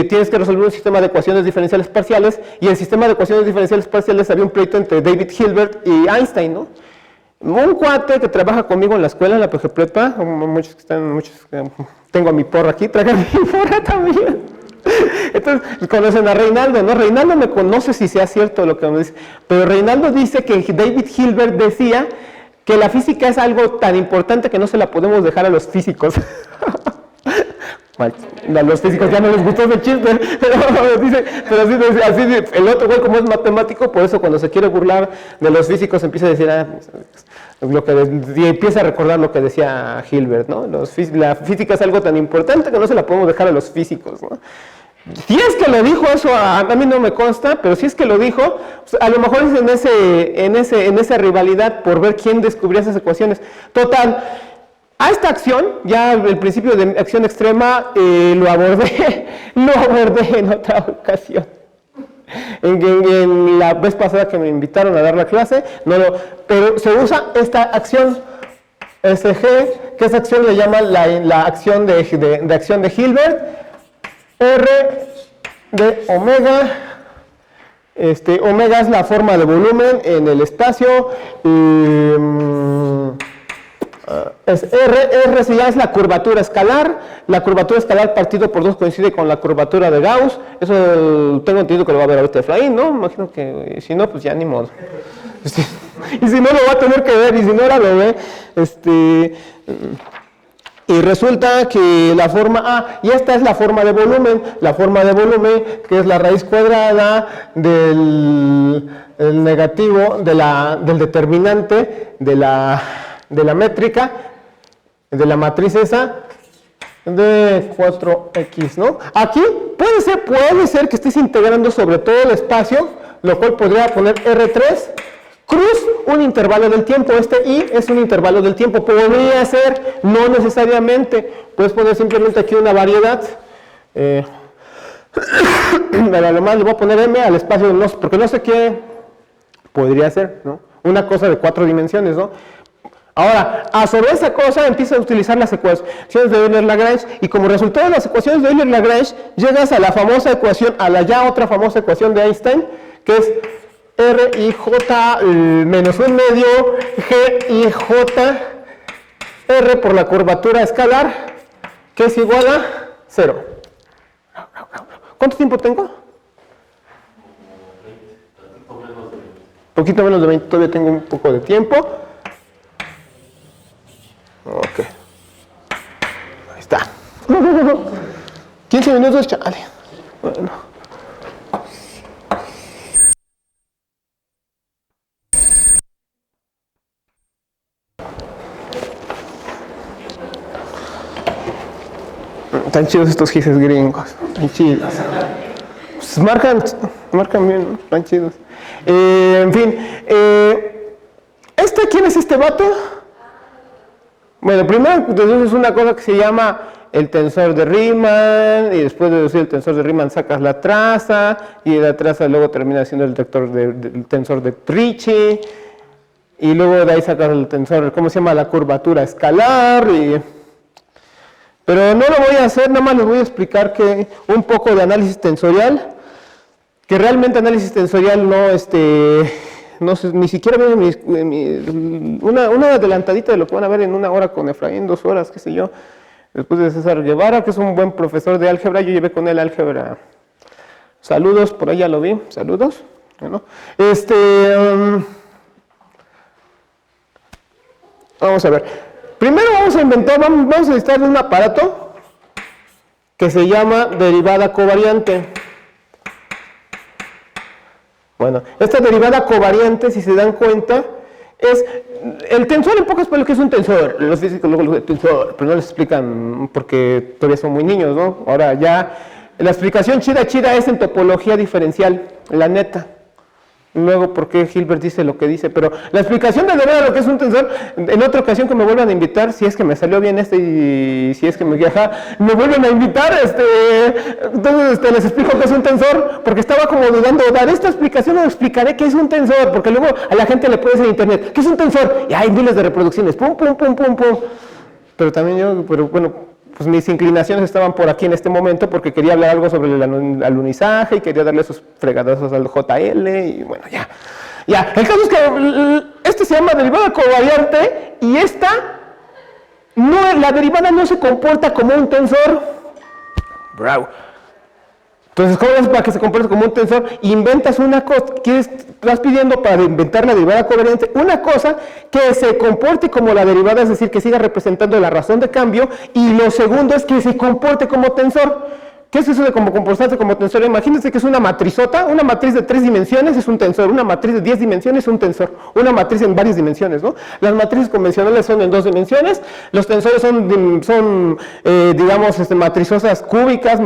tienes que resolver un sistema de ecuaciones diferenciales parciales, y el sistema de ecuaciones diferenciales parciales había un pleito entre David Hilbert y Einstein, ¿no? Un cuate que trabaja conmigo en la escuela, en la PG Prepa, tengo a mi porra aquí, traigan mi porra también. Entonces, conocen a Reinaldo, ¿no? Reinaldo me conoce si sea cierto lo que me dice, pero Reinaldo dice que David Hilbert decía que la física es algo tan importante que no se la podemos dejar a los físicos. A los físicos ya no les gustó ese chiste, pero así, el otro güey como es matemático, por eso cuando se quiere burlar de los físicos empieza a decir, y empieza a recordar lo que decía Hilbert, ¿no? La física es algo tan importante que no se la podemos dejar a los físicos, ¿no? Si es que lo dijo eso, a mí no me consta, pero si es que lo dijo, pues a lo mejor es en esa rivalidad por ver quién descubría esas ecuaciones. Total, a esta acción, ya el principio de acción extrema lo abordé en otra ocasión. En la vez pasada que me invitaron a dar la clase, pero se usa esta acción SG, que esa acción le llaman la acción de acción de Hilbert, R de omega. Omega es la forma de volumen en el espacio. Es R si ya es la curvatura escalar. La curvatura escalar partido por 2 coincide con la curvatura de Gauss. Eso tengo entendido que lo va a ver ahorita Efraín, ¿no? Imagino que si no, pues ya ni modo. Y si no, lo va a tener que ver, y si no, ahora lo ve. Y resulta que la forma, y esta es la forma de volumen, que es la raíz cuadrada del negativo, del determinante de la métrica, de la matriz esa, de 4x, ¿no? Aquí puede ser que estés integrando sobre todo el espacio, lo cual podría poner R3, cruz un intervalo del tiempo. I es un intervalo del tiempo, podría ser, no necesariamente, puedes poner simplemente aquí una variedad, pero además le voy a poner M al espacio, porque no sé qué podría ser, ¿no? Una cosa de 4 dimensiones, ¿no? Ahora, sobre esa cosa empieza a utilizar las ecuaciones de Euler-Lagrange, y como resultado de las ecuaciones de Euler-Lagrange llegas a la famosa ecuación, a la ya otra famosa ecuación de Einstein, que es R i J menos 1 medio G i J R por la curvatura escalar, que es igual a 0. ¿Cuánto tiempo tengo? Poquito menos de 20, todavía tengo un poco de tiempo. Ok. Ahí está. 15 minutos, chale. Bueno. Tan chidos estos gifs gringos. Tan chidos. Pues marcan bien, ¿no? Tan chidos. En fin. ¿Quién es este vato? Bueno, primero deduces una cosa que se llama el tensor de Riemann, y después de deducir el tensor de Riemann sacas la traza, y la traza luego termina siendo el tensor de Ricci, y luego de ahí sacas el tensor, ¿cómo se llama? La curvatura escalar. Pero no lo voy a hacer, nada más les voy a explicar que un poco de análisis tensorial, que realmente análisis tensorial no sé, ni siquiera viene una adelantadita de lo que van a ver en 1 hora con Efraín, 2 horas, qué sé yo, después de César Guevara, que es un buen profesor de álgebra. Yo llevé con él álgebra. Saludos, por ahí ya lo vi, saludos. Bueno, vamos a ver. Primero vamos a necesitar un aparato que se llama derivada covariante. Bueno, esta derivada covariante, si se dan cuenta, es el tensor. En pocas palabras, ¿qué es un tensor? Los físicos luego dicen tensor, pero no les explican porque todavía son muy niños, ¿no? Ahora ya, la explicación chida es en topología diferencial, la neta. Luego, ¿por qué Hilbert dice lo que dice? Pero la explicación de verdad de lo que es un tensor, en otra ocasión que me vuelvan a invitar, si es que me salió bien y si es que me vuelven a invitar, entonces les explico qué es un tensor, porque estaba como dudando, dar esta explicación o explicaré qué es un tensor, porque luego a la gente le puede decir en internet, ¿qué es un tensor? Y hay miles de reproducciones, pum. Pero también bueno, pues mis inclinaciones estaban por aquí en este momento porque quería hablar algo sobre el alunizaje y quería darle sus fregadazos al JL y bueno, ya. Ya, el caso es que este se llama derivada covariante y la derivada no se comporta como un tensor. Bravo. Entonces, ¿cómo es para que se comporte como un tensor? Inventas una cosa, estás pidiendo para inventar la derivada covariante una cosa que se comporte como la derivada, es decir, que siga representando la razón de cambio, y lo segundo es que se comporte como tensor. ¿Qué es eso de como comportarse como tensor? Imagínense que es una matrizota, una matriz de 3 dimensiones es un tensor, una matriz de 10 dimensiones es un tensor, una matriz en varias dimensiones, ¿no? Las matrices convencionales son en 2 dimensiones, los tensores son digamos, matrizosas cúbicas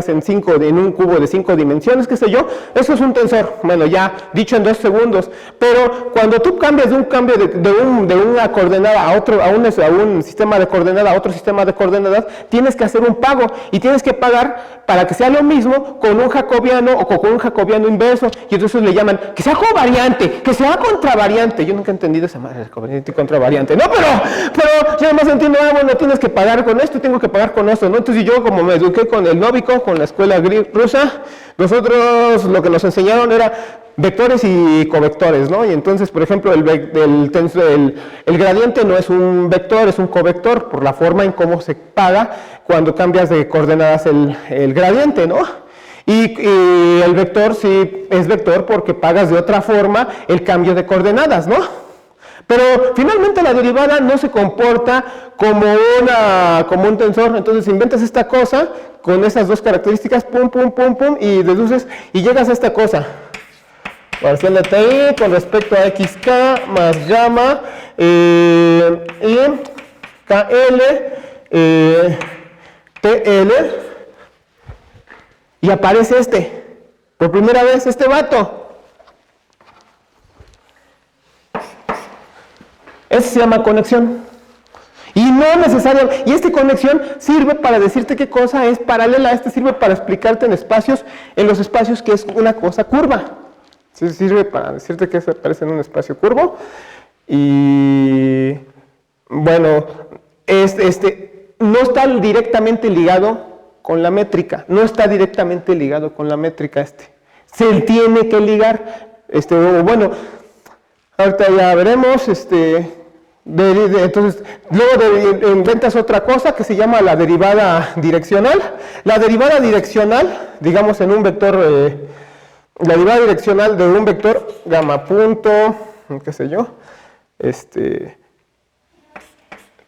en un cubo de 5 dimensiones, qué sé yo, eso es un tensor, bueno, ya dicho en 2 segundos, pero cuando tú cambias de una coordenada a un sistema de coordenadas a otro sistema de coordenadas, tienes que hacer un pago, y tienes que pagar para que sea lo mismo con un jacobiano o con un jacobiano inverso, y entonces le llaman que sea covariante, que sea contravariante. Yo nunca he entendido esa madre de covariante y contravariante, no, pero yo además entiendo, bueno, tienes que pagar con esto, tengo que pagar con esto, ¿no? Entonces yo, como me eduqué con el Novikov, con la escuela rusa, nosotros lo que nos enseñaron era vectores y covectores, ¿no? Y entonces, por ejemplo, el gradiente no es un vector, es un covector, por la forma en cómo se paga cuando cambias de coordenadas el gradiente, ¿no? Y el vector sí es vector porque pagas de otra forma el cambio de coordenadas, ¿no? Pero finalmente la derivada no se comporta como un tensor, entonces inventas esta cosa con esas dos características, pum, pum, pum, pum, y deduces y llegas a esta cosa. Parcial de TI con respecto a XK más gamma y KL TL, y aparece por primera vez este vato. Ese se llama conexión. Y no necesariamente, y esta conexión sirve para decirte qué cosa es paralela, sirve para explicarte en los espacios que es una cosa curva. Sirve para decirte que se aparece en un espacio curvo. Y bueno, no está directamente ligado con la métrica. No está directamente ligado con la métrica Se tiene que ligar. Bueno, ahorita ya veremos. Entonces, luego inventas otra cosa que se llama la derivada direccional. La derivada direccional, digamos en un vector, la derivada direccional de un vector gamma punto, qué sé yo,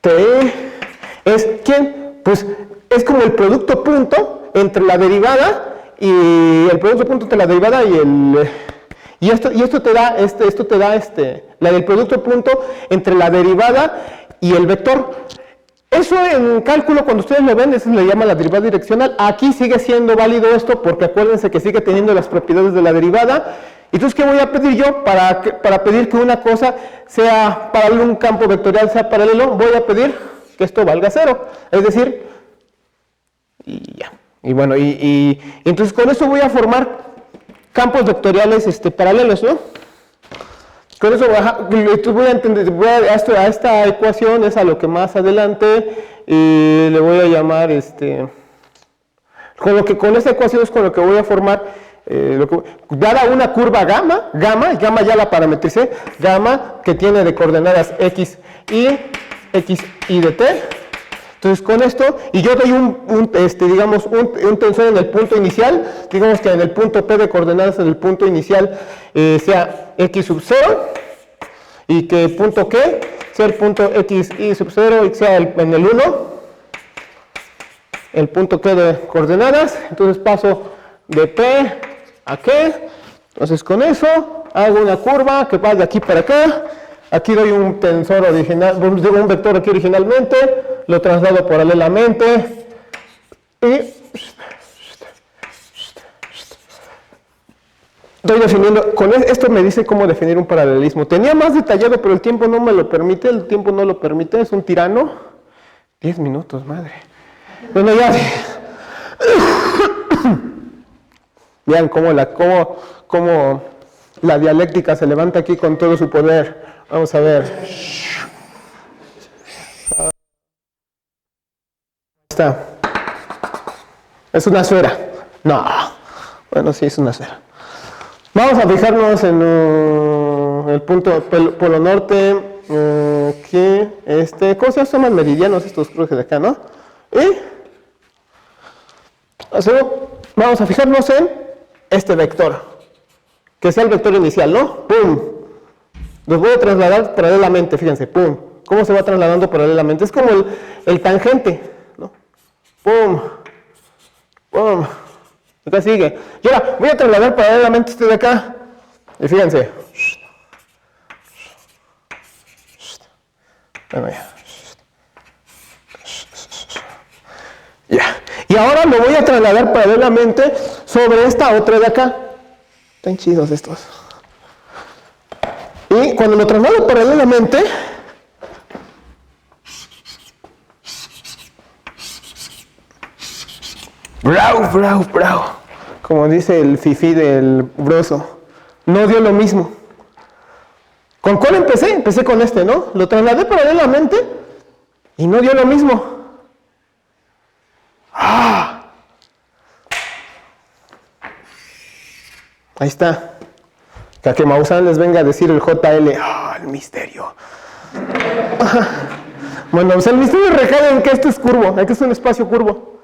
T, es ¿quién? Pues es como el producto punto entre la derivada y el producto punto entre la derivada y esto te da la del producto punto entre la derivada y el vector. Eso en cálculo, cuando ustedes lo ven, eso se le llama la derivada direccional. Aquí sigue siendo válido esto porque acuérdense que sigue teniendo las propiedades de la derivada. Entonces, ¿qué voy a pedir yo? Para pedir que una cosa sea paralelo, un campo vectorial sea paralelo, voy a pedir que esto valga 0. Es decir, y ya. Y bueno, y entonces con eso voy a formar campos vectoriales paralelos, ¿no? Con eso a esta ecuación es a lo que más adelante le voy a llamar con esta ecuación es con lo que voy a formar dada una curva gamma ya la parametricé, gamma que tiene de coordenadas x y de t. Entonces con esto, y yo doy digamos un tensor en el punto inicial, digamos que en el punto P de coordenadas en el punto inicial sea x sub 0, y que el punto Q sea el punto x y sub 0 y sea en el 1, el punto Q de coordenadas. Entonces paso de P a Q, entonces con eso hago una curva que va de aquí para acá. Aquí doy un tensor original, digo un vector aquí originalmente, lo traslado paralelamente y estoy definiendo, con esto me dice cómo definir un paralelismo. Tenía más detallado, pero el tiempo no me lo permite, es un tirano. 10 minutos, madre. Bueno, ya. Vean cómo la dialéctica se levanta aquí con todo su poder. Vamos a ver. Está. Es una esfera. No. Bueno, sí, es una esfera. Vamos a fijarnos en el punto polo norte. ¿Cómo se llaman meridianos estos cruces de acá, no? Y vamos a fijarnos en este vector, que sea el vector inicial, ¿no? ¡Pum! Los voy a trasladar paralelamente, fíjense, ¡pum! ¿Cómo se va trasladando paralelamente? Es como el tangente, ¿no? ¡Pum! ¡Pum! Acá sigue. Y ahora voy a trasladar paralelamente este de acá. Y fíjense. Bueno, ya. Y ahora lo voy a trasladar paralelamente sobre esta otra de acá. Están chidos estos. Y cuando lo traslado paralelamente, bravo, como dice el fifí del broso, no dio lo mismo. ¿Con cuál empecé? Empecé con este, ¿no? Lo trasladé paralelamente y no dio lo mismo. ¡Ah! Ahí está. Que a que Maussan les venga a decir el JL. ¡Ah, el misterio! Bueno, pues el misterio recae en que esto es curvo, en que es un espacio curvo.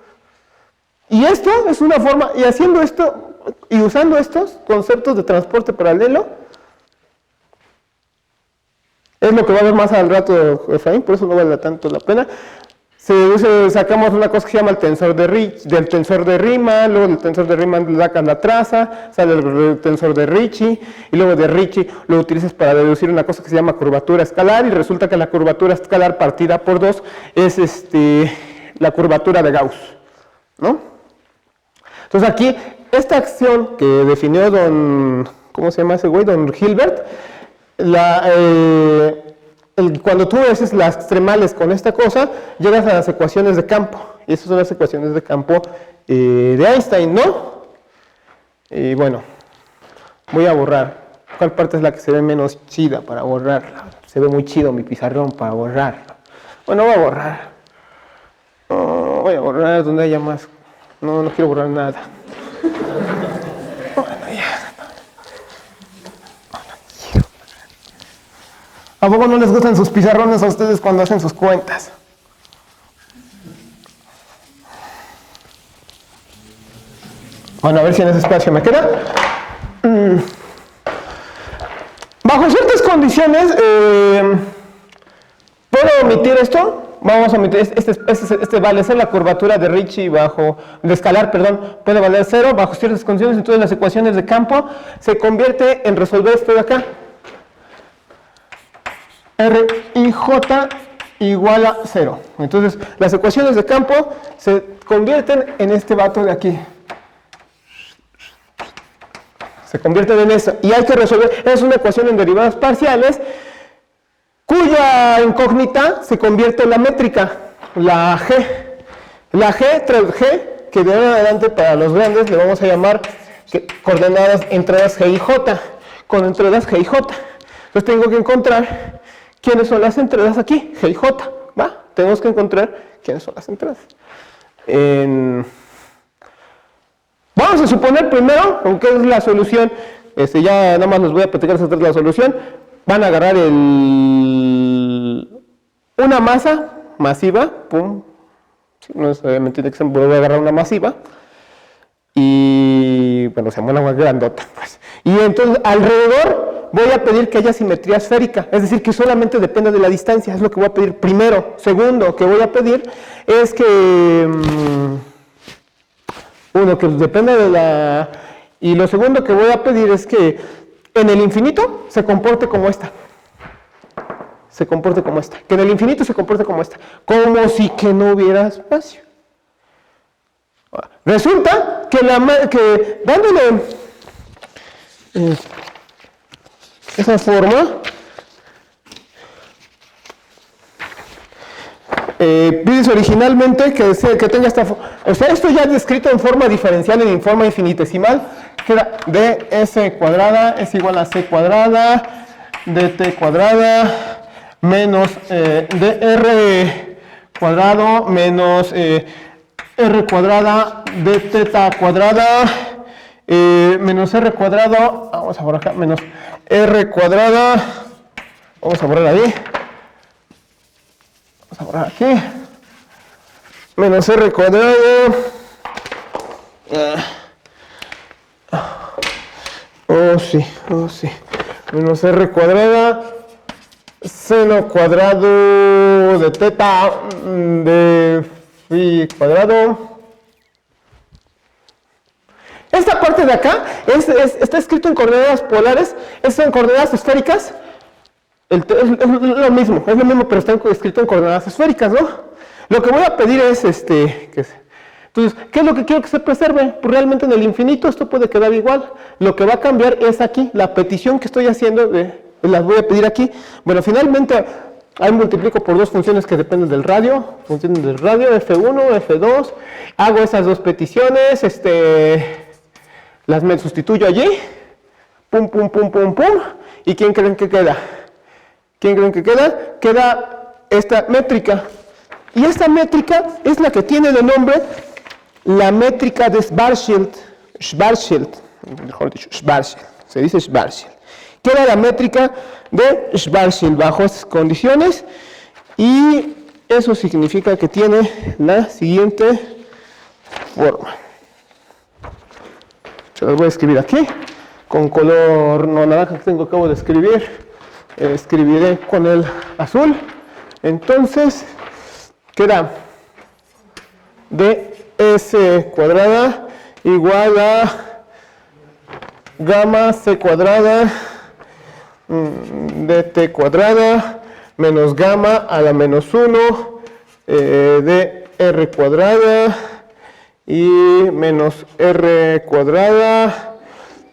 Y esto es una forma, y haciendo esto, y usando estos conceptos de transporte paralelo, es lo que va a ver más al rato Efraín, por eso no vale tanto la pena. Sacamos una cosa que se llama el tensor del tensor de Riemann, luego del tensor de Riemann le sacas la traza, sale el tensor de Ricci, y luego de Ricci lo utilizas para deducir una cosa que se llama curvatura escalar, y resulta que la curvatura escalar partida por 2 es la curvatura de Gauss, ¿no? Entonces aquí, esta acción que definió ¿cómo se llama ese güey? Don Hilbert, cuando tú haces las extremales con esta cosa, llegas a las ecuaciones de campo. Y esas son las ecuaciones de campo de Einstein, ¿no? Y bueno, voy a borrar. ¿Cuál parte es la que se ve menos chida para borrarla? Se ve muy chido mi pizarrón para borrarlo. Bueno, voy a borrar. Voy a borrar donde haya más. No quiero borrar nada. Bueno, ya. ¿A poco no les gustan sus pizarrones a ustedes cuando hacen sus cuentas? Bueno, a ver si en ese espacio me queda. Bajo ciertas condiciones, ¿puedo omitir esto? Vamos a omitir, este vale ser la curvatura de Ricci de escalar, perdón, puede valer 0 bajo ciertas condiciones, entonces las ecuaciones de campo se convierte en resolver esto de acá. RIJ igual a 0. Entonces, las ecuaciones de campo se convierten en este vato de aquí. Se convierten en eso. Y hay que resolver. Es una ecuación en derivadas parciales cuya incógnita se convierte en la métrica, la G. La G, que de ahora en adelante para los grandes le vamos a llamar coordenadas entradas G y J. Con entradas G y J. Entonces tengo que encontrar quiénes son las entradas aquí, G y J, ¿va? Tenemos que encontrar quiénes son las entradas. Vamos a suponer primero, aunque es la solución, ya nada más les voy a platicar esta es la solución. Van a agarrar una masa masiva, pum, no necesariamente tiene que ser, voy a agarrar una masiva, y bueno, se llama una grandota, pues. Y entonces alrededor voy a pedir que haya simetría esférica, es decir, que solamente dependa de la distancia, es lo que voy a pedir primero. Segundo, que voy a pedir es que, que dependa de la... Y lo segundo que voy a pedir es que en el infinito se comporte como esta. Se comporte como esta. Que en el infinito se comporte como esta. Como si que no hubiera espacio. Resulta que dándole esa forma, pides originalmente que tenga esta forma. O sea, esto ya es descrito en forma diferencial, en forma infinitesimal. Queda ds cuadrada es igual a c cuadrada dt cuadrada menos dr cuadrado menos r cuadrada de teta cuadrada menos r cuadrado, vamos a borrar acá, menos r cuadrada, vamos a borrar ahí, vamos a borrar aquí, menos r cuadrado, oh sí, menos r cuadrada, seno cuadrado de teta de phi cuadrado. Esta parte de acá está escrito en coordenadas polares, es en coordenadas esféricas. Es lo mismo, pero está escrito en coordenadas esféricas, ¿no? Lo que voy a pedir es entonces, ¿qué es lo que quiero que se preserve? Pues realmente en el infinito esto puede quedar igual. Lo que va a cambiar es aquí, la petición que estoy haciendo, las voy a pedir aquí. Bueno, finalmente, ahí multiplico por dos funciones que dependen del radio, funciones del radio, F1, F2. Hago esas dos peticiones, las me sustituyo allí, pum, pum, pum, pum, pum. ¿Y quién creen que queda? ¿Quién creen que queda? Queda esta métrica. Y esta métrica es la que tiene de nombre la métrica de Schwarzschild, mejor dicho, Schwarzschild, se dice Schwarzschild. Queda la métrica de Schwarzschild bajo estas condiciones y eso significa que tiene la siguiente forma. Se las voy a escribir aquí con color no naranja que acabo de escribir. Escribiré con el azul. Entonces queda ds cuadrada igual a gamma c cuadrada dt cuadrada menos gamma a la menos 1 de r cuadrada y menos r cuadrada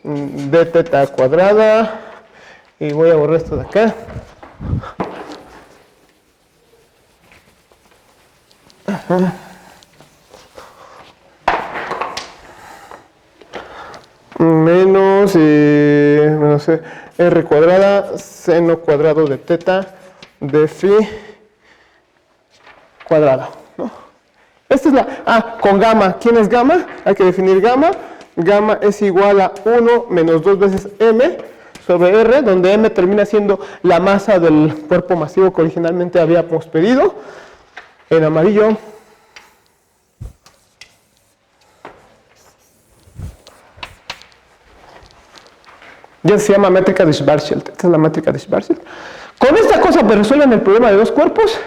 de teta cuadrada, y voy a borrar esto de acá. Ajá. Menos r cuadrada seno cuadrado de teta de phi cuadrado, ¿no? Esta es la con gamma. ¿Quién es gamma? Hay que definir gamma. Gamma es igual a 1 menos 2 veces m sobre r, donde m termina siendo la masa del cuerpo masivo que originalmente habíamos pedido. En amarillo. Ya se llama métrica de Schwarzschild. Esta es la métrica de Schwarzschild. Con esta cosa pues resuelven el problema de dos cuerpos.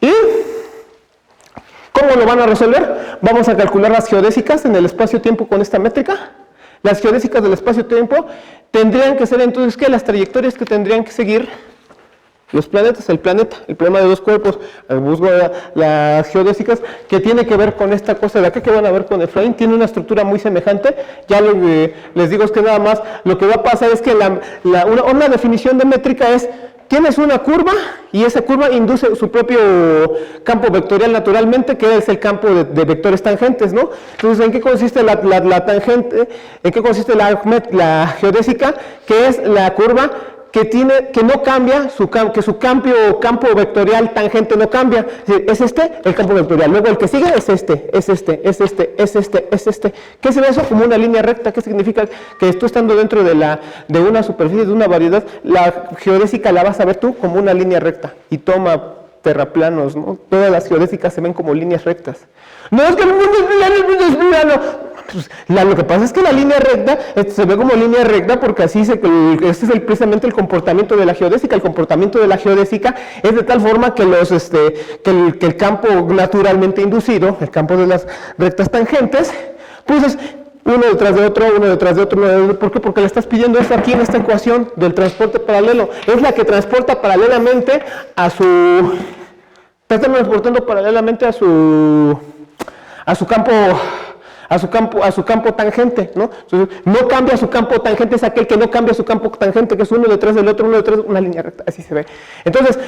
¿Y cómo lo van a resolver? Vamos a calcular las geodésicas en el espacio-tiempo con esta métrica. Las geodésicas del espacio-tiempo tendrían que ser entonces, ¿qué? Las trayectorias que tendrían que seguir los planetas, el problema de dos cuerpos. Busco las geodésicas que tiene que ver con esta cosa de acá que van a ver con Efraín, tiene una estructura muy semejante. Ya lo que les digo es que nada más lo que va a pasar es que una definición de métrica es: tienes una curva y esa curva induce su propio campo vectorial naturalmente, que es el campo de vectores tangentes, ¿no? Entonces, ¿en qué consiste la tangente? ¿En qué consiste la geodésica? Que es la curva que no cambia, que su campo vectorial tangente no cambia. Es el campo vectorial. Luego el que sigue es este. ¿Qué es eso? Como una línea recta. ¿Qué significa? Que tú estando dentro de una superficie, de una variedad, la geodésica la vas a ver tú como una línea recta. Y toma terraplanos, ¿no? Todas las geodésicas se ven como líneas rectas. No, es que el mundo es plano. Pues, lo que pasa es que la línea recta se ve como línea recta porque así este es precisamente el comportamiento de la geodésica. El comportamiento de la geodésica es de tal forma que el campo naturalmente inducido, el campo de las rectas tangentes, pues es uno detrás de otro. ¿Por qué? Porque le estás pidiendo esto aquí en esta ecuación del transporte paralelo. Es la que transporta paralelamente está transportando paralelamente a su campo tangente, ¿no? Entonces, no cambia su campo tangente, es aquel que no cambia su campo tangente, que es uno detrás del otro, una línea recta, así se ve. Entonces,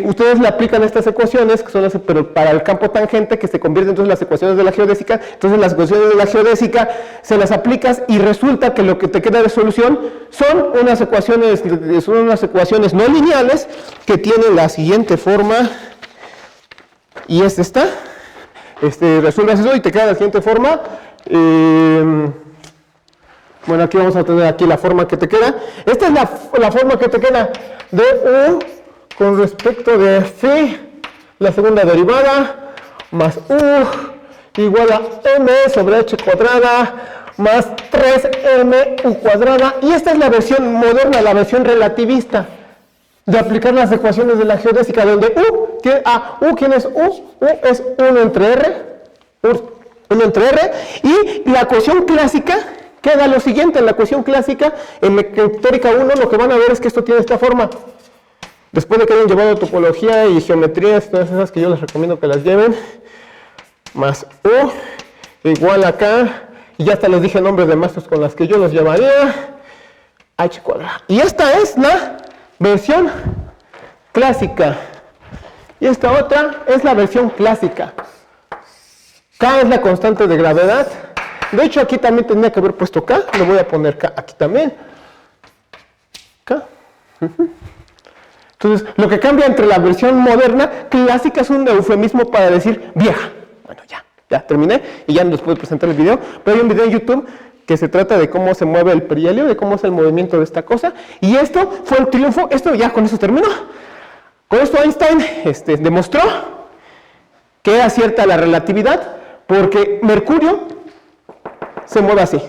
ustedes le aplican estas ecuaciones, que son pero para el campo tangente, que se convierten entonces en las ecuaciones de la geodésica. Entonces, las ecuaciones de la geodésica se las aplicas y resulta que lo que te queda de solución son unas ecuaciones no lineales que tienen la siguiente forma. y está. Resuelves eso y te queda de la siguiente forma. Bueno, aquí vamos a tener aquí la forma que te queda. Esta es la forma que te queda de U con respecto de phi, la segunda derivada, más U igual a M sobre H cuadrada, más 3M U cuadrada. Y esta es la versión moderna, la versión relativista de aplicar las ecuaciones de la geodésica, donde U, ¿quién es U? U es 1 entre R, 1 entre R, y la ecuación clásica queda lo siguiente. En la ecuación clásica, en mecánica 1, lo que van a ver es que esto tiene esta forma. Después de que hayan llevado topología y geometrías, todas esas que yo les recomiendo que las lleven, más U igual acá, y ya hasta les dije nombres de maestros con las que yo los llevaría, H cuadrado. Y esta es la versión clásica. Y esta otra es la versión clásica. K es la constante de gravedad. De hecho, aquí también tendría que haber puesto K. Lo voy a poner K aquí también. K. Entonces, lo que cambia entre la versión moderna, clásica, es un eufemismo para decir vieja. Bueno, ya terminé y ya no les puedo presentar el video. Pero hay un video en YouTube que se trata de cómo se mueve el perihelio, de cómo es el movimiento de esta cosa. Y esto fue el triunfo. Esto ya con eso termino. Con esto Einstein demostró que era cierta la relatividad, porque Mercurio se mueve así,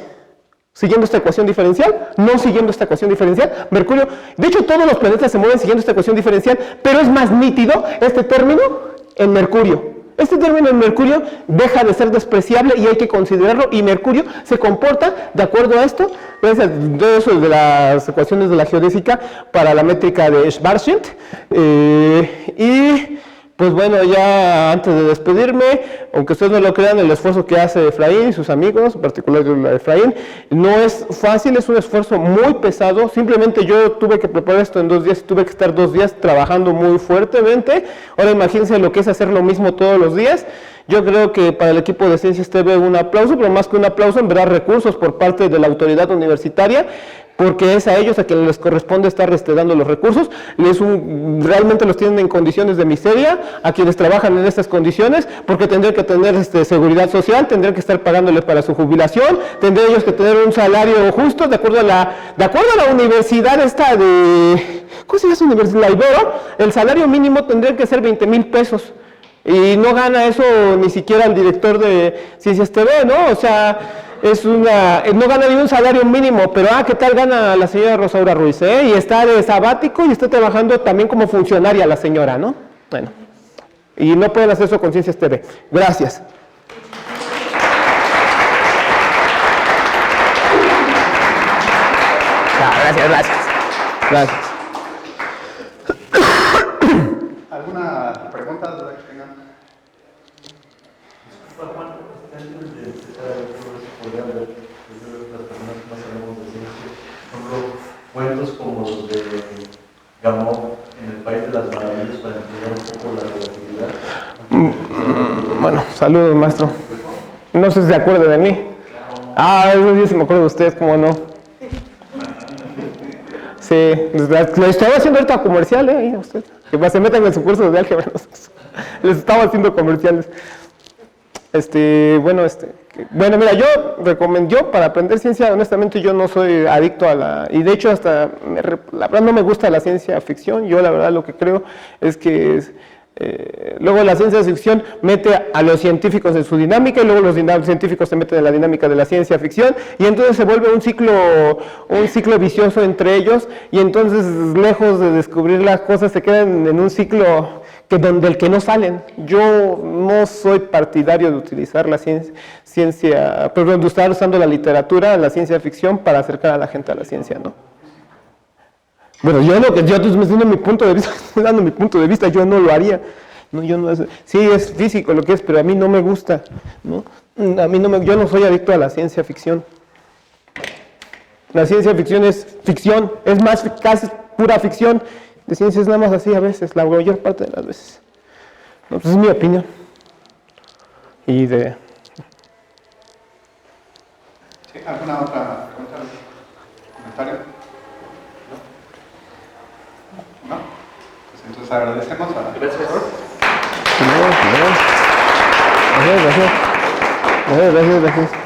siguiendo esta ecuación diferencial, no siguiendo esta ecuación diferencial. Mercurio, de hecho todos los planetas se mueven siguiendo esta ecuación diferencial, pero es más nítido este término en Mercurio. Este término en Mercurio deja de ser despreciable y hay que considerarlo, y Mercurio se comporta de acuerdo a esto. De eso de las ecuaciones de la geodésica para la métrica de Schwarzschild. Y pues bueno, ya antes de despedirme, aunque ustedes no lo crean, el esfuerzo que hace Efraín y sus amigos, en particular Efraín, no es fácil, es un esfuerzo muy pesado. Simplemente yo tuve que preparar esto en 2 días, tuve que estar 2 días trabajando muy fuertemente. Ahora imagínense lo que es hacer lo mismo todos los días. Yo creo que para el equipo de Ciencias TV un aplauso, pero más que un aplauso, en verdad recursos por parte de la autoridad universitaria, porque es a ellos a quienes les corresponde estar dando los recursos. Realmente los tienen en condiciones de miseria, a quienes trabajan en estas condiciones, porque tendrían que tener seguridad social, tendrían que estar pagándoles para su jubilación, tendrían ellos que tener un salario justo, de acuerdo a la universidad esta de... ¿Cómo se llama esa universidad? La Ibero. El salario mínimo tendría que ser 20,000 pesos. Y no gana eso ni siquiera el director de Ciencias TV, ¿no? O sea, no gana ni un salario mínimo, pero ¿qué tal gana la señora Rosaura Ruiz? Y está de sabático y está trabajando también como funcionaria la señora, ¿no? Bueno, y no pueden hacer eso con Ciencias TV. Gracias. Gracias. ¿Alguna pregunta de la que tengan? Cuentos como los de Gamow en el País de las Maravillas para entender un poco la relatividad. Bueno, saludos, maestro. No sé si se acuerda de mí. Esos días se me acuerdo de ustedes, ¿cómo no? Sí, lo estaba haciendo ahorita comercial, ahí usted. Que se metan en su curso de álgebra. Les estaba haciendo comerciales. Bueno, mira, yo para aprender ciencia, honestamente yo no soy adicto y de hecho la verdad no me gusta la ciencia ficción. Yo la verdad lo que creo es que luego la ciencia ficción mete a los científicos en su dinámica y luego los científicos se meten en la dinámica de la ciencia ficción y entonces se vuelve un ciclo vicioso entre ellos y entonces lejos de descubrir las cosas se quedan en un ciclo del que no salen. Yo no soy partidario de utilizar la de estar usando la literatura, la ciencia ficción para acercar a la gente a la ciencia, ¿no? Bueno, yo estoy dando mi punto de vista, yo no lo haría. No, sí, es físico lo que es, pero a mí no me gusta, ¿no? Yo no soy adicto a la ciencia ficción. La ciencia ficción es ficción, es más casi pura ficción. De ciencia es nada más así a veces, la mayor parte de las veces. No, pues es mi opinión. Sí, ¿alguna otra pregunta? ¿Comentario? ¿No? Pues entonces agradecemos a... Gracias. Gracias. Gracias.